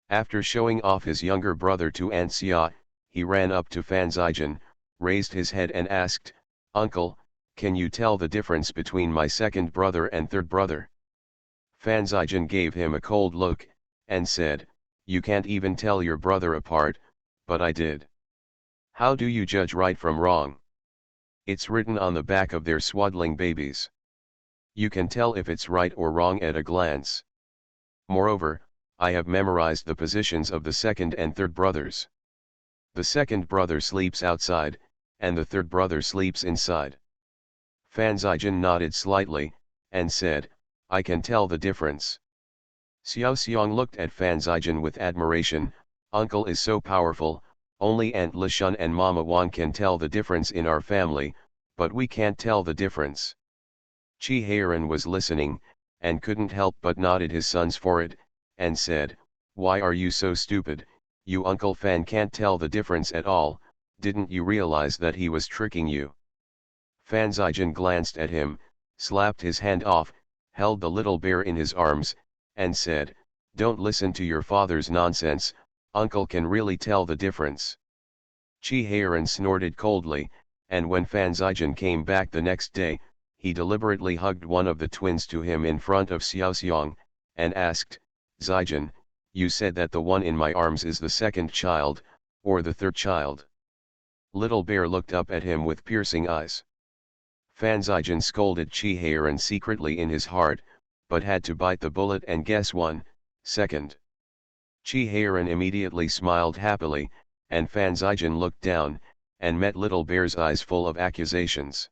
After showing off his younger brother to Aunt Xia, he ran up to Fan Zijin, raised his head and asked, "Uncle, can you tell the difference between my second brother and third brother?" Fan Zijin gave him a cold look, and said, "You can't even tell your brother apart, but I did. How do you judge right from wrong? It's written on the back of their swaddling babies. You can tell if it's right or wrong at a glance. Moreover, I have memorized the positions of the second and third brothers. The second brother sleeps outside, and the third brother sleeps inside." Fan Zijin nodded slightly, and said, "I can tell the difference." Xiao Xiang looked at Fan Zijin with admiration. "Uncle is so powerful, only Aunt Lishun and Mama Wan can tell the difference in our family, but we can't tell the difference." Chi Heiran was listening, and couldn't help but nodded his son's forehead, and said, "Why are you so stupid? You Uncle Fan can't tell the difference at all, didn't you realize that he was tricking you?" Fan Zijin glanced at him, slapped his hand off, held the little bear in his arms, and said, "Don't listen to your father's nonsense, Uncle can really tell the difference." Chi Heiran snorted coldly, and when Fan Zijin came back the next day, he deliberately hugged one of the twins to him in front of Xiao Xiang, and asked, "Zijin, you said that the one in my arms is the second child, or the third child?" Little bear looked up at him with piercing eyes. Fan Zijin scolded Chi Heiran secretly in his heart, but had to bite the bullet and guess one, second. Chi Heiran immediately smiled happily, and Fan Zijin looked down, and met Little Bear's eyes full of accusations.